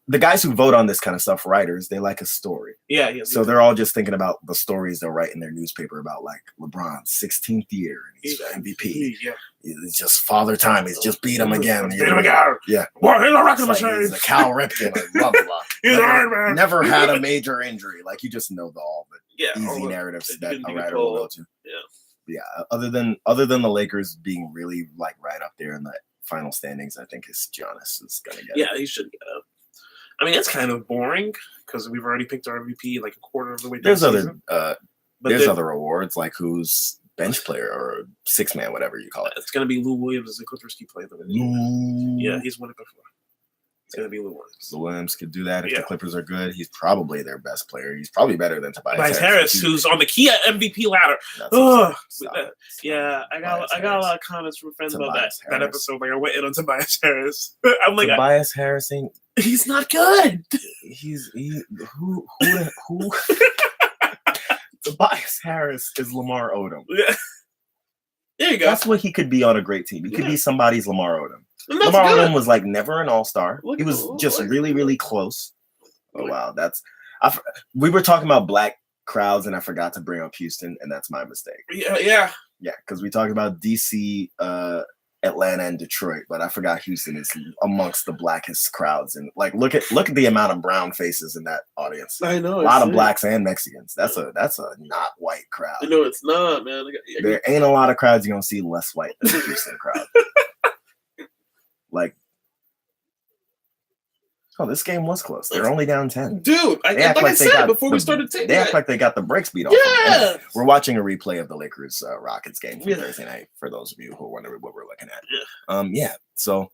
the guys who vote on this kind of stuff, writers, they like a story. Yeah. So they're all just thinking about the stories they'll write in their newspaper about like LeBron's 16th year and he's MVP. Yeah. It's just father time. He's just beat him again. Beat him again. Yeah. Well, he's a rocket It's like, machine. he's a Cal Ripken, like, blah, blah, blah. He's Iron Man. Never had a major injury. Like you just know all the Yeah. easy narratives it that didn't a get writer will go pulled. to. Yeah. Yeah. Other than the Lakers being really like right up there in the final standings, I think Giannis is gonna get it. Yeah, he should get up. I mean, it's kind of boring because we've already picked our MVP like a quarter of the way through There's the other season. there's other awards like who's bench player or 6-man, whatever you call it. It's gonna be Lou Williams as the Clippers keep playing them. Yeah, he's won it before. It's gonna be Lou Williams. Lou Williams could do that if Yeah. the Clippers are good. He's probably their best player. He's probably better than Tobias Harris, who's on the Kia MVP ladder. That's Ugh. stop. Yeah, I got Tobias a Harris. lot of comments from friends about that Tobias Harris. episode. Like I went in on Tobias Harris. I'm like, Tobias Harris ain't he's not good. who Tobias Harris is Lamar Odom. Yeah. There you go. That's what he could be on a great team. He could Yeah. be somebody's Lamar Odom. And that's Lamar good. Odom was like never an all-star. Look He at- was just look- really, really close. Oh wow, we were talking about black crowds, and I forgot to bring up Houston, and that's my mistake. Yeah. Yeah, because we talked about DC, Atlanta, and Detroit, but I forgot Houston is amongst the blackest crowds, and like look at the amount of brown faces in that audience. I know. A lot of blacks and Mexicans. That's a not white crowd. No, it's not, man. There ain't a lot of crowds you're gonna see less white than the Houston crowd. Like, oh, this game was close. They're only down 10. Dude, like I said before we started taking They act like they got the brakes beat off. them. yeah. We're watching a replay of the Lakers Rockets game from Yeah. Thursday night. For those of you who are wondering what we're looking at, Yeah. yeah. So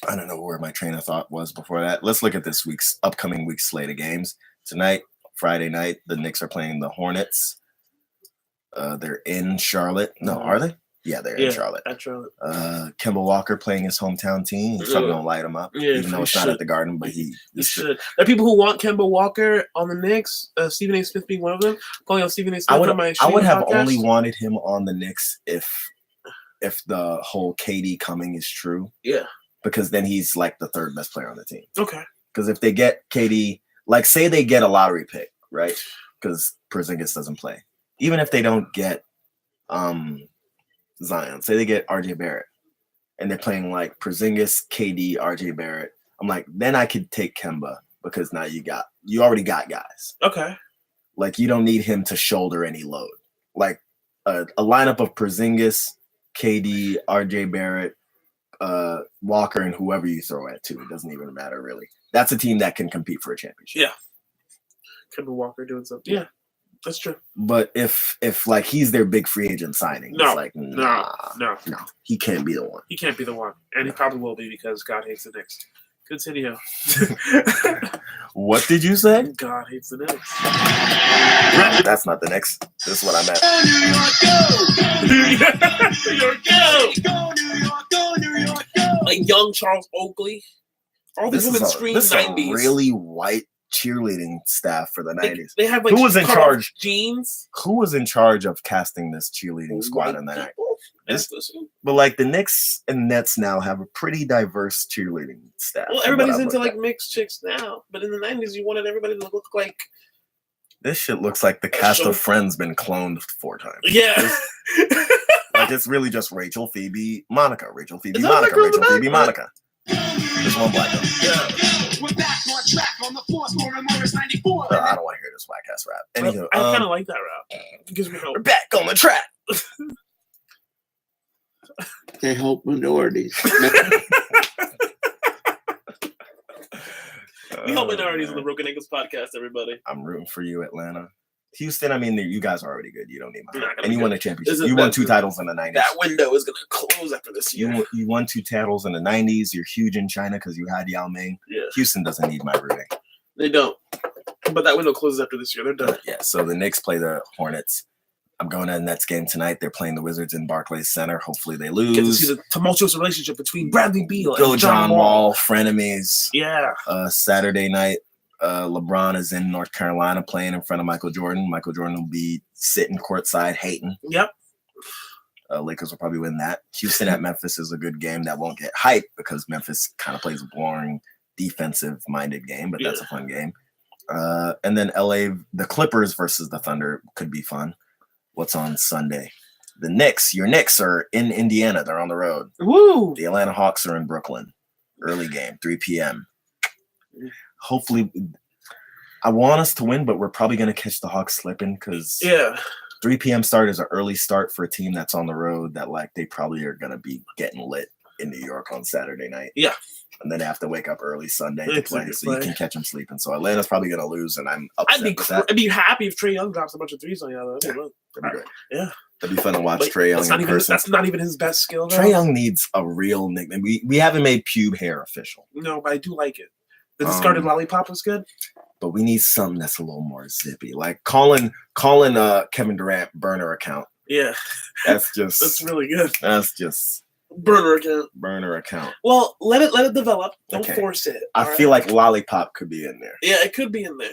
I don't know where my train of thought was before that. Let's look at this upcoming week's slate of games. Tonight, Friday night, the Knicks are playing the Hornets. They're in Charlotte. No, are they? Yeah, they're in Charlotte. At Charlotte. Kemba Walker playing his hometown team. He's probably gonna light him up, Yeah, even though he it's not should. at the Garden. But You should. There are people who want Kemba Walker on the Knicks. Stephen A. Smith being one of them. Calling out Stephen A. Smith on my I would have podcast. only wanted him on the Knicks if the whole KD coming is true. Yeah. Because then he's like the third best player on the team. Okay. Because if they get KD, like say they get a lottery pick, right? Because Porzingis doesn't play. even if they don't get Zion, say they get RJ Barrett, and they're playing like Porzingis, KD, RJ Barrett. I'm like, then I could take Kemba because now you already got guys. Okay. Like you don't need him to shoulder any load. Like a lineup of Porzingis, KD, RJ Barrett, Walker, and whoever you throw at too. It doesn't even matter really. That's a team that can compete for a championship. Yeah. Kemba Walker doing something. Yeah, that's true. But if like he's their big free agent signing, No, it's like No, he can't be the one. he can't be the one, and he probably will be because God hates the Knicks. Continue. What did you say? God hates the Knicks. That's not the next. This is what I meant. New York, go! Go New York, go New York, go! Like young Charles Oakley. All these women scream this is a 90s. really white cheerleading staff for the 90s. They have like Who was in cut-off charge? jeans. Who was in charge of casting this cheerleading squad in the 90s? But like the Knicks and Nets now have a pretty diverse cheerleading staff. Well, from what everybody's I've into looked like at. mixed chicks now, but in the 90s, you wanted everybody to look like This shit looks like the cast of Friends been cloned 4 times. yeah. Like it's really just Rachel, Phoebe, Monica, Rachel, Phoebe, Is that what Monica, that girl in the Rachel, Phoebe, back? Monica. There's one black girl. We're back on track on the floor, scoring Morris 94. I don't want to hear this whack ass rap. Anywho, I kind of like that rap. It gives me hope. we're back on the track. They help minorities. We help minorities on the Broken Ankles podcast, everybody. I'm rooting for you, Atlanta. Houston, I mean, you guys are already good. You don't need my You're not help. gonna And be you won good. a championship. Isn't You won that 2 good? titles in the 90s. That window is going to close after this year. You won 2 titles in the 90s. You're huge in China because you had Yao Ming. Yeah, Houston doesn't need my rooting. they don't. But that window closes after this year. They're done. Yeah, so the Knicks play the Hornets. I'm going to the Nets game tonight. They're playing the Wizards in Barclays Center. Hopefully they lose. Get to see the tumultuous relationship between Bradley Beal Go and John Wall, frenemies. Yeah. Saturday night, LeBron is in North Carolina playing in front of Michael Jordan. Michael Jordan will be sitting courtside hating. Yep. Lakers will probably win that. Houston at Memphis is a good game that won't get hyped because Memphis kind of plays a boring defensive-minded game, but that's a fun game. And then LA, the Clippers versus the Thunder could be fun. What's on Sunday? The Knicks, your Knicks are in Indiana. They're on the road. Woo! The Atlanta Hawks are in Brooklyn. Early game, 3 p.m. Hopefully, I want us to win, but we're probably going to catch the Hawks slipping because Yeah. 3 p.m. start is an early start for a team that's on the road that like they probably are going to be getting lit in New York on Saturday night. Yeah. And then they have to wake up early Sunday to It's a play, good so you play. can catch them sleeping. So Atlanta's probably going to lose, and I'm upset with that. I'd be happy if Trae Young drops a bunch of threes on you. That'd be That'd be great. Yeah. That'd be fun to watch But Trae Young that's not in even person. that's not even his best skill. Though. Trae Young needs a real nickname. We haven't made pube hair official, No, but I do like it. The discarded lollipop was good. but we need something that's a little more zippy. Like calling Kevin Durant burner account. Yeah, That's just that's really good. that's just Burner account. burner account. Well, let it develop. Don't Okay. force it. I all feel right? like lollipop could be in there. Yeah, it could be in there.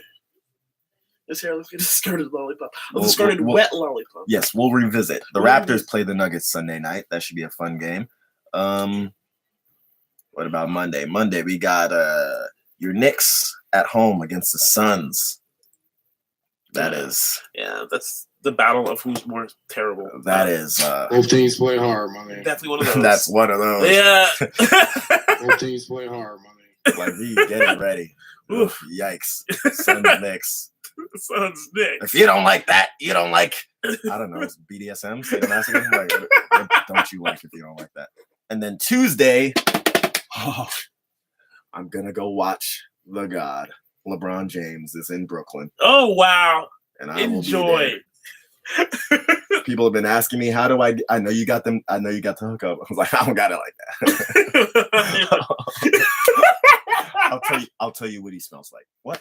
This here, let's get a discarded lollipop. A We'll- discarded we'll- wet lollipop. Yes, we'll revisit. The We'll Raptors revisit. play the Nuggets Sunday night. That should be a fun game. What about Monday? Monday we got your Knicks at home against the Suns. That Yeah. is That's the battle of who's more terrible. that is Both teams play hard, my man. definitely one of those. that's one of those. Yeah. Both teams play hard, my man. Like we get it ready. Oof. Yikes. Suns Knicks. Son's Nick. If you don't like that, you don't like I don't know, it's BDSM, sadomasochism. Like, what don't you like if you don't like that? And then Tuesday, I'm gonna go watch The God. LeBron James is in Brooklyn, Oh wow. and I will Enjoy. be there. People have been asking me, how do I know you got them? I know you got the hookup. I was like, I don't got it like that. I'll tell you what he smells like. What?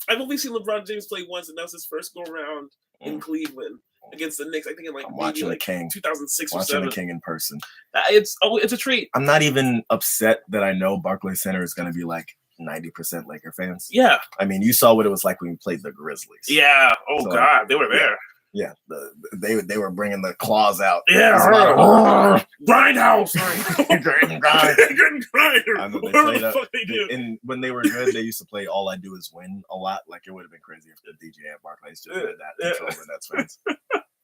I've only seen LeBron James play once, and that was his first go around in Cleveland against the Knicks. I think in like I'm maybe watching the like King. 2006 or Watching 7. the King in person. It's a treat. I'm not even upset that I know Barclays Center is going to be like 90% Laker fans. Yeah. I mean, you saw what it was like when we played the Grizzlies. Yeah. Oh So, God, they were there. Yeah, they were bringing the claws out. Yeah. It's a lot of- Grindhouse. Grind. I know they Whatever played the up. fuck they do. And when they were good, they used to play "All I Do Is Win" a lot. Like it would have been crazy if the DJ at Barclays just did that. Yeah. Control over Nets fans.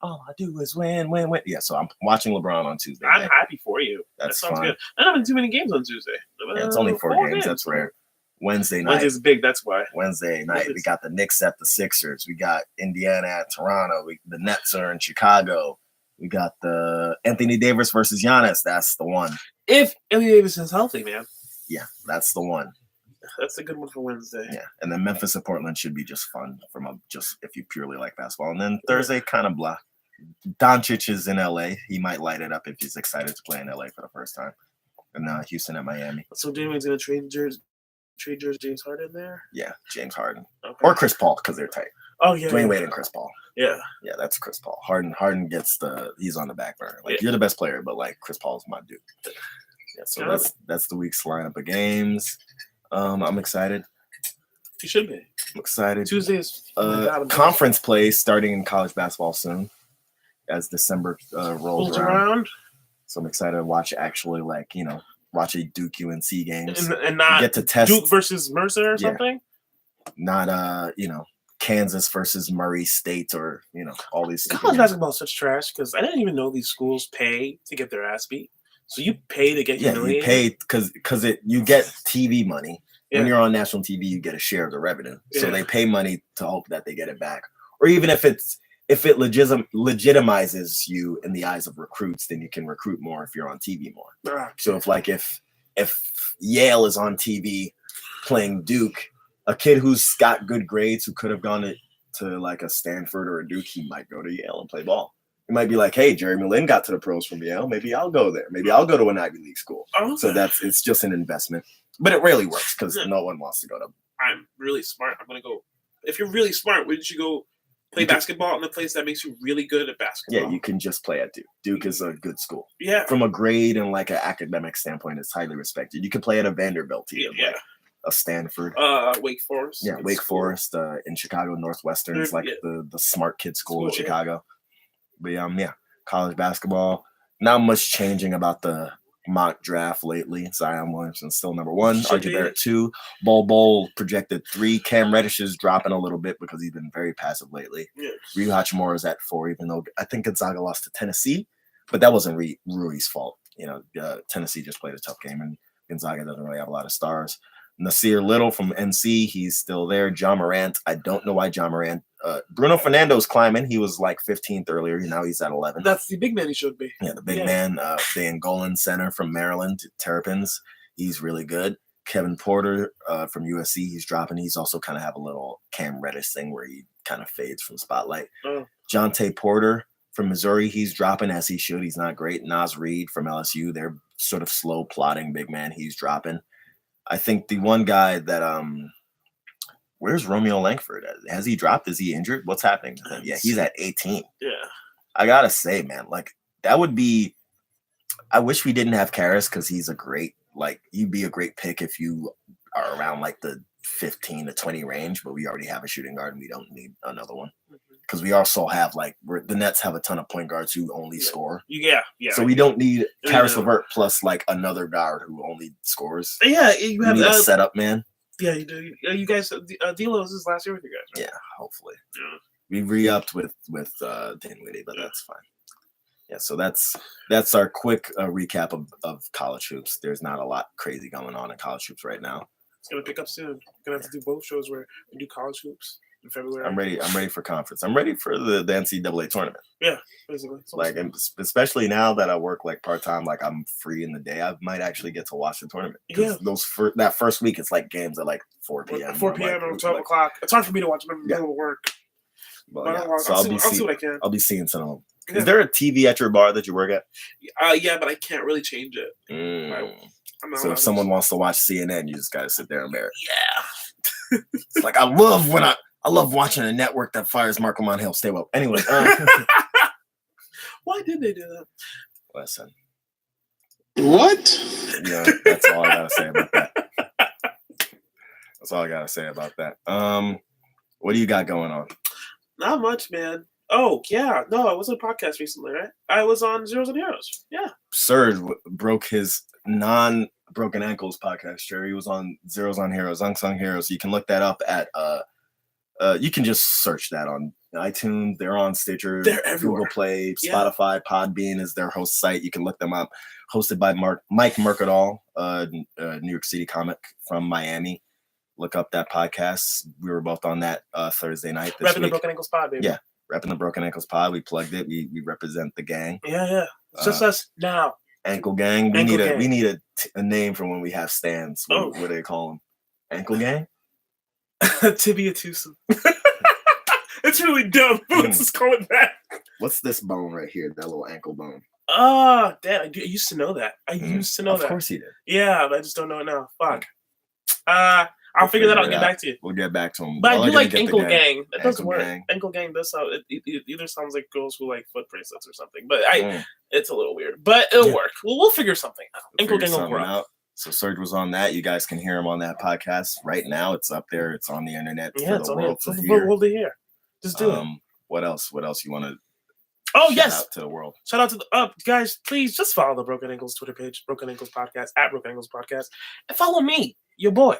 all I do is win, win, win. Yeah, so I'm watching LeBron on Tuesday. I'm night. happy for you. That's that sounds fine. good. I don't have too many games on Tuesday. Yeah, it's only 4 games. That's rare. Wednesday night. Wednesday's big. That's why. Wednesday night, we got the Knicks at the Sixers. We got Indiana at Toronto. The Nets are in Chicago. We got the Anthony Davis versus Giannis. That's the one. If Anthony Davis is healthy, man, Yeah, that's the one. that's a good one for Wednesday. Yeah, and then Memphis and Portland should be just fun just if you purely like basketball. And then Thursday, kind of blah. Doncic is in LA. He might light it up if he's excited to play in LA for the first time. And Houston at Miami. So Damian's gonna trade James Harden there. Yeah, James Harden Okay. or Chris Paul because they're tight. Oh yeah, Dwayne Wade and Chris Paul. Yeah. Yeah, that's Chris Paul. Harden gets he's on the back burner. Like Yeah. you're the best player, but like Chris Paul's my dude. Yeah, so Yeah. that's the week's lineup of games. I'm excited. He should be. I'm excited. Tuesdays. Conference play starting in college basketball soon, as December rolls around. So I'm excited to watch watch a Duke UNC games and not get to test Duke versus Mercer or Yeah. something. not Kansas versus Murray State or all these stupid College games. basketball is such trash because I didn't even know these schools pay to get their ass beat. So you pay to get Yeah, humiliated. you pay because you get TV money. Yeah. When you're on national TV, you get a share of the revenue. So Yeah. they pay money to hope that they get it back. Or even if it legitimizes you in the eyes of recruits, then you can recruit more if you're on TV more. Ah, So if Yale is on TV playing Duke, a kid who's got good grades who could have gone to like a Stanford or a Duke, he might go to Yale and play ball. He might be like, hey, Jeremy Lin got to the pros from Yale. Maybe I'll go there. Maybe I'll go to an Ivy League school. okay. So it's just an investment. But it rarely works because Yeah. no one wants to go to. I'm really smart. I'm gonna go. If you're really smart, wouldn't you go play You can- basketball in the place that makes you really good at basketball? Yeah, you can just play at Duke. Duke is a good school. Yeah. From a grade and like an academic standpoint, it's highly respected. You can play at a Vanderbilt team, Yeah. like a Stanford. Wake Forest. Yeah, It's Wake cool. Forest in Chicago, Northwestern is like Yeah. the smart kid school in School, yeah. Chicago. But college basketball. Not much changing about the mock draft lately. Zion Williamson still number 1, Should RJ be. Barrett 2, Bol projected 3. Cam Reddish is dropping a little bit because he's been very passive lately. Yeah. Ryu Hachimura is at 4, even though I think Gonzaga lost to Tennessee, but that wasn't Rui's fault. Tennessee just played a tough game, and Gonzaga doesn't really have a lot of stars. Nasir Little from NC, he's still there. John Morant, I don't know why John Morant. Bruno Fernando's climbing. He was like 15th earlier. Now he's at 11. That's the big man he should be. Yeah, the big Yeah. man, the Angolan center from Maryland, Terrapins. He's really good. Kevin Porter from USC, he's dropping. He's also kind of have a little Cam Reddish thing where he kind of fades from spotlight. Oh. Jonte Porter from Missouri, he's dropping as he should. He's not great. Nas Reed from LSU, they're sort of slow plotting big man. He's dropping. I think the one guy that where's Romeo Langford? Has he dropped? Is he injured? What's happening to him? Yeah, he's at 18. Yeah. I gotta say, man, like that would be. I wish we didn't have Karras because he's he'd be a great pick if you are around like the 15 to 20 range. But we already have a shooting guard, and we don't need another one because we also have the Nets have a ton of point guards who only score. Yeah. So we don't need Yeah. Karis LeVert plus like anotre guard who only scores. Yeah, you We have need a setup man. Yeah, you do. You guys, D'Lo is his last year with you guys, right? Yeah, hopefully. Yeah. We re-upped with Dinwiddie, but that's fine. Yeah, so that's our quick recap of college hoops. There's not a lot crazy going on in college hoops right now. It's gonna pick up soon. Gonna have to do both shows where we do college hoops in February. I'm ready for conference. I'm ready for the NCAA tournament. Basically. And especially now that I work like part-time, like I'm free in the day, I might actually get to watch the tournament. 'Cause that first week, it's like games at like 4 p.m. 4 p.m. or 12 o'clock. It's hard for me to watch them in the Yeah. middle of work. Well, But yeah. I'll, So I'll see what I can. I'll be seeing some of them. Yeah. Is there a TV at your bar that you work at? Yeah, but I can't really change it. I'm not So allowed if to- someone wants to watch CNN, you just gotta sit there and bear it. Yeah. It's like I love watching a network that fires Marco Monhill. Stay woke. Anyway, Why did they do that? listen. What? Yeah, that's all I gotta say about that. That's all I gotta say about that. What do you got going on? Not much, man. Oh, yeah. No, I was on a podcast recently, right? I was on Zeros and Heroes. Yeah. Serge broke his non-broken ankles podcast. Sure, he was on Zeros on Heroes, Unsung Heroes. You can look that up at You can just search that on iTunes. They're on Stitcher, They're everywhere. Google Play, Yeah. Spotify. Podbean is their host site. You can look them up. Hosted by Mike Mercadal, New York City comic from Miami. Look up that podcast. We were both on that Thursday night this Repping the week. Broken Ankles Pod, baby. Yeah. Repping the Broken Ankles Pod. We plugged it. We represent the gang. Yeah. It's just us now. Ankle Gang. Ankle Gang. We need a name for when we have stands. Oh. What do they call them? Ankle Gang? Tibia twosome. It's really dumb. Let's just call it that. What's this bone right here? That little ankle bone. Oh, damn. I used to know that. I used to know Of that. course he did. Yeah, but I just don't know it now. Fuck. I'll figure that out and get back to you. We'll get back to him. But Y'all I are do gonna like get the ankle gang. That does Ankle work. gang. Ankle gang does sound. It either sounds like girls who like foot bracelets or something. But Mm. it's a little weird. But it'll Yeah. work. We'll figure something out. Ankle Figure gang will something grow. out. So Serge was on that. You guys can hear him on that podcast right now. It's up there. It's on the internet Yeah, for it's the on here. world For to the hear. world to hear. Just do it. What else? What else you want to Oh, shout yes. out to the world? Shout out to the guys. Please just follow the Broken Ankles Twitter page, Broken Ankles Podcast, at Broken Ankles Podcast. And follow me, your boy.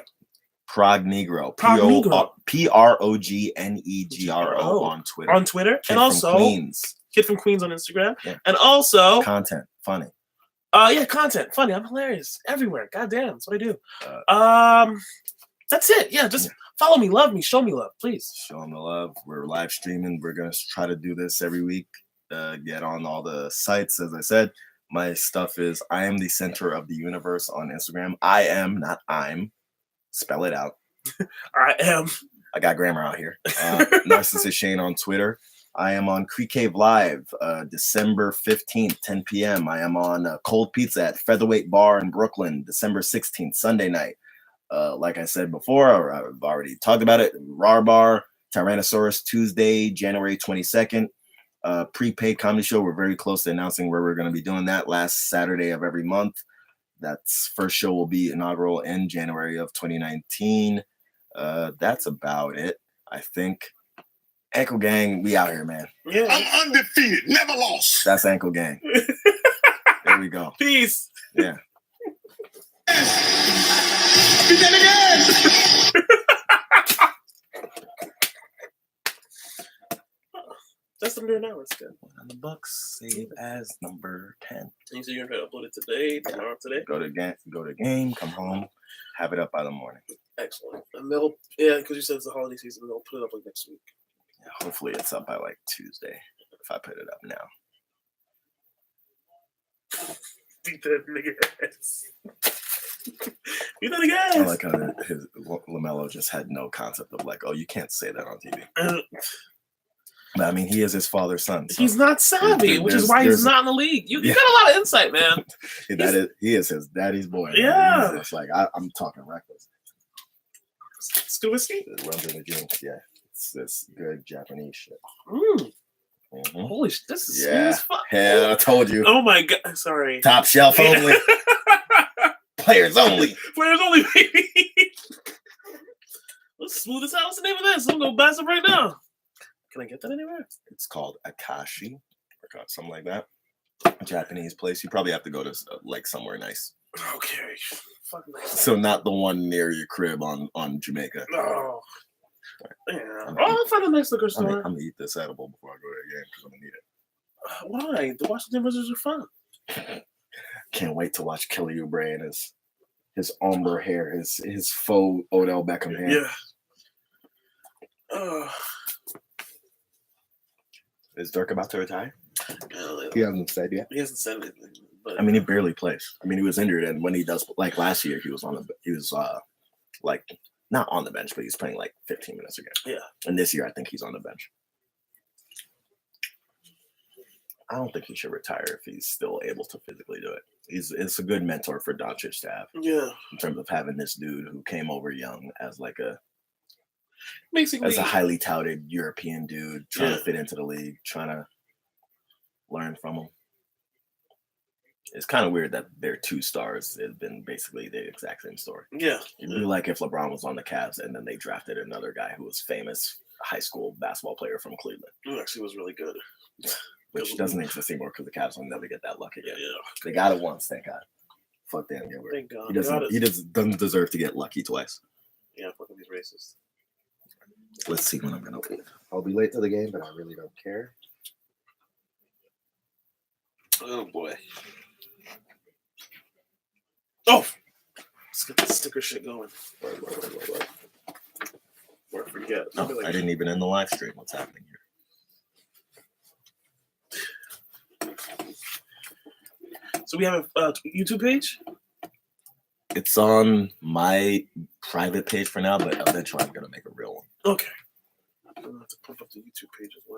Prog Negro. Prog Negro. PROGNEGRO on Twitter. On Twitter. Kid And from also Queens. Kid from Queens on Instagram. Yeah. And also Content. Funny. content. Funny. I'm hilarious. Everywhere. Goddamn. That's what I do. Uh, That's it. Yeah, just follow me, love me, show me love, please. Show them the love. We're live streaming. We're going to try to do this every week. Get on all the sites. As I said, my stuff is I am the center of the universe on Instagram. I am, not I'm. Spell it out. I am. I got grammar out here. Narcissist Shane on Twitter. I am on Creek Cave Live, December 15th, 10 p.m. I am on Cold Pizza at Featherweight Bar in Brooklyn, December 16th, Sunday night. Like I said before, or I've already talked about it, Rar Bar, Tyrannosaurus, Tuesday, January 22nd. Prepaid comedy show. We're very close to announcing where we're going to be doing that last Saturday of every month. That's first show will be inaugural in January of 2019. That's about it, I think. Ankle Gang, we out here, man. Yeah. I'm undefeated, never lost. That's Ankle Gang. There we go. Peace. Yeah. Speak that again. That's under an hour. It's good. On the Bucks, save as number 10. You said you're going to upload it today, tomorrow, today? Go to game, come home, have it up by the morning. Excellent. And they'll, because you said it's the holiday season, they'll put it up like next week. Yeah, hopefully it's up by like Tuesday if I put it up now. Beat that nigga ass. Beat that nigga I ass. like how his LaMelo just had no concept of like, oh, you can't say that on TV. But I mean, he is his father's son. So He's not savvy, which is why he's not in the league. You got a lot of insight, man. he is his daddy's boy. Yeah. It's like I'm talking reckless. Still whiskey? It runs in the genes. Yeah, it's this good Japanese shit. Mm. Mhm. Holy shit, this is smooth Yeah, as fuck. hell, I told you. Oh my god, sorry. Top shelf only, players only. Players only, baby. Let's smooth this out. What's the name of this? I'm gonna buy some right now. Can I get that anywhere? It's called Akashi, or something like that. A Japanese place. You probably have to go to like somewhere nice. Okay. Fuck nice. So not the one near your crib on Jamaica. Oh. Yeah. I'll find a nice liquor I'm store. gonna eat this edible before I go to the game because I'm gonna need it. Why? The Washington Wizards are fun. Can't wait to watch Kelly Oubre and his ombre hair, his faux Odell Beckham hair. Yeah. Is Dirk about to retire? Well, He hasn't said yet. he hasn't said anything. But I mean, he barely plays. I mean, he was injured, and when he does, like last year, he was like not on the bench, but he's playing like 15 minutes a game. Yeah. And this year, I think he's on the bench. I don't think he should retire if he's still able to physically do it. It's a good mentor for Doncic to have yeah, in terms of having this dude who came over young as like basically, as a highly touted European dude trying Yeah. to fit into the league, trying to learn from him. It's kind of weird that their two stars has been basically the exact same story. yeah, It'd be like if LeBron was on the Cavs and then they drafted another guy who was famous high school basketball player from Cleveland, it actually was really good. which doesn't exist anymore because the Cavs will never get that luck Yeah, again. They got it once, thank God. Fuck Dan Gilbert. thank God. He doesn't. God He is- doesn't deserve to get lucky twice. yeah, fucking these racists. Let's see when I'm gonna leave. I'll be late to the game, but I really don't care. Oh boy. Oh, let's get the sticker shit going. Or forget. No, I didn't even end the live stream. What's happening here? So we have a YouTube page. It's on my private page for now, but eventually I'm gonna make a real one. Okay. I'm gonna have to pump up the YouTube page as well.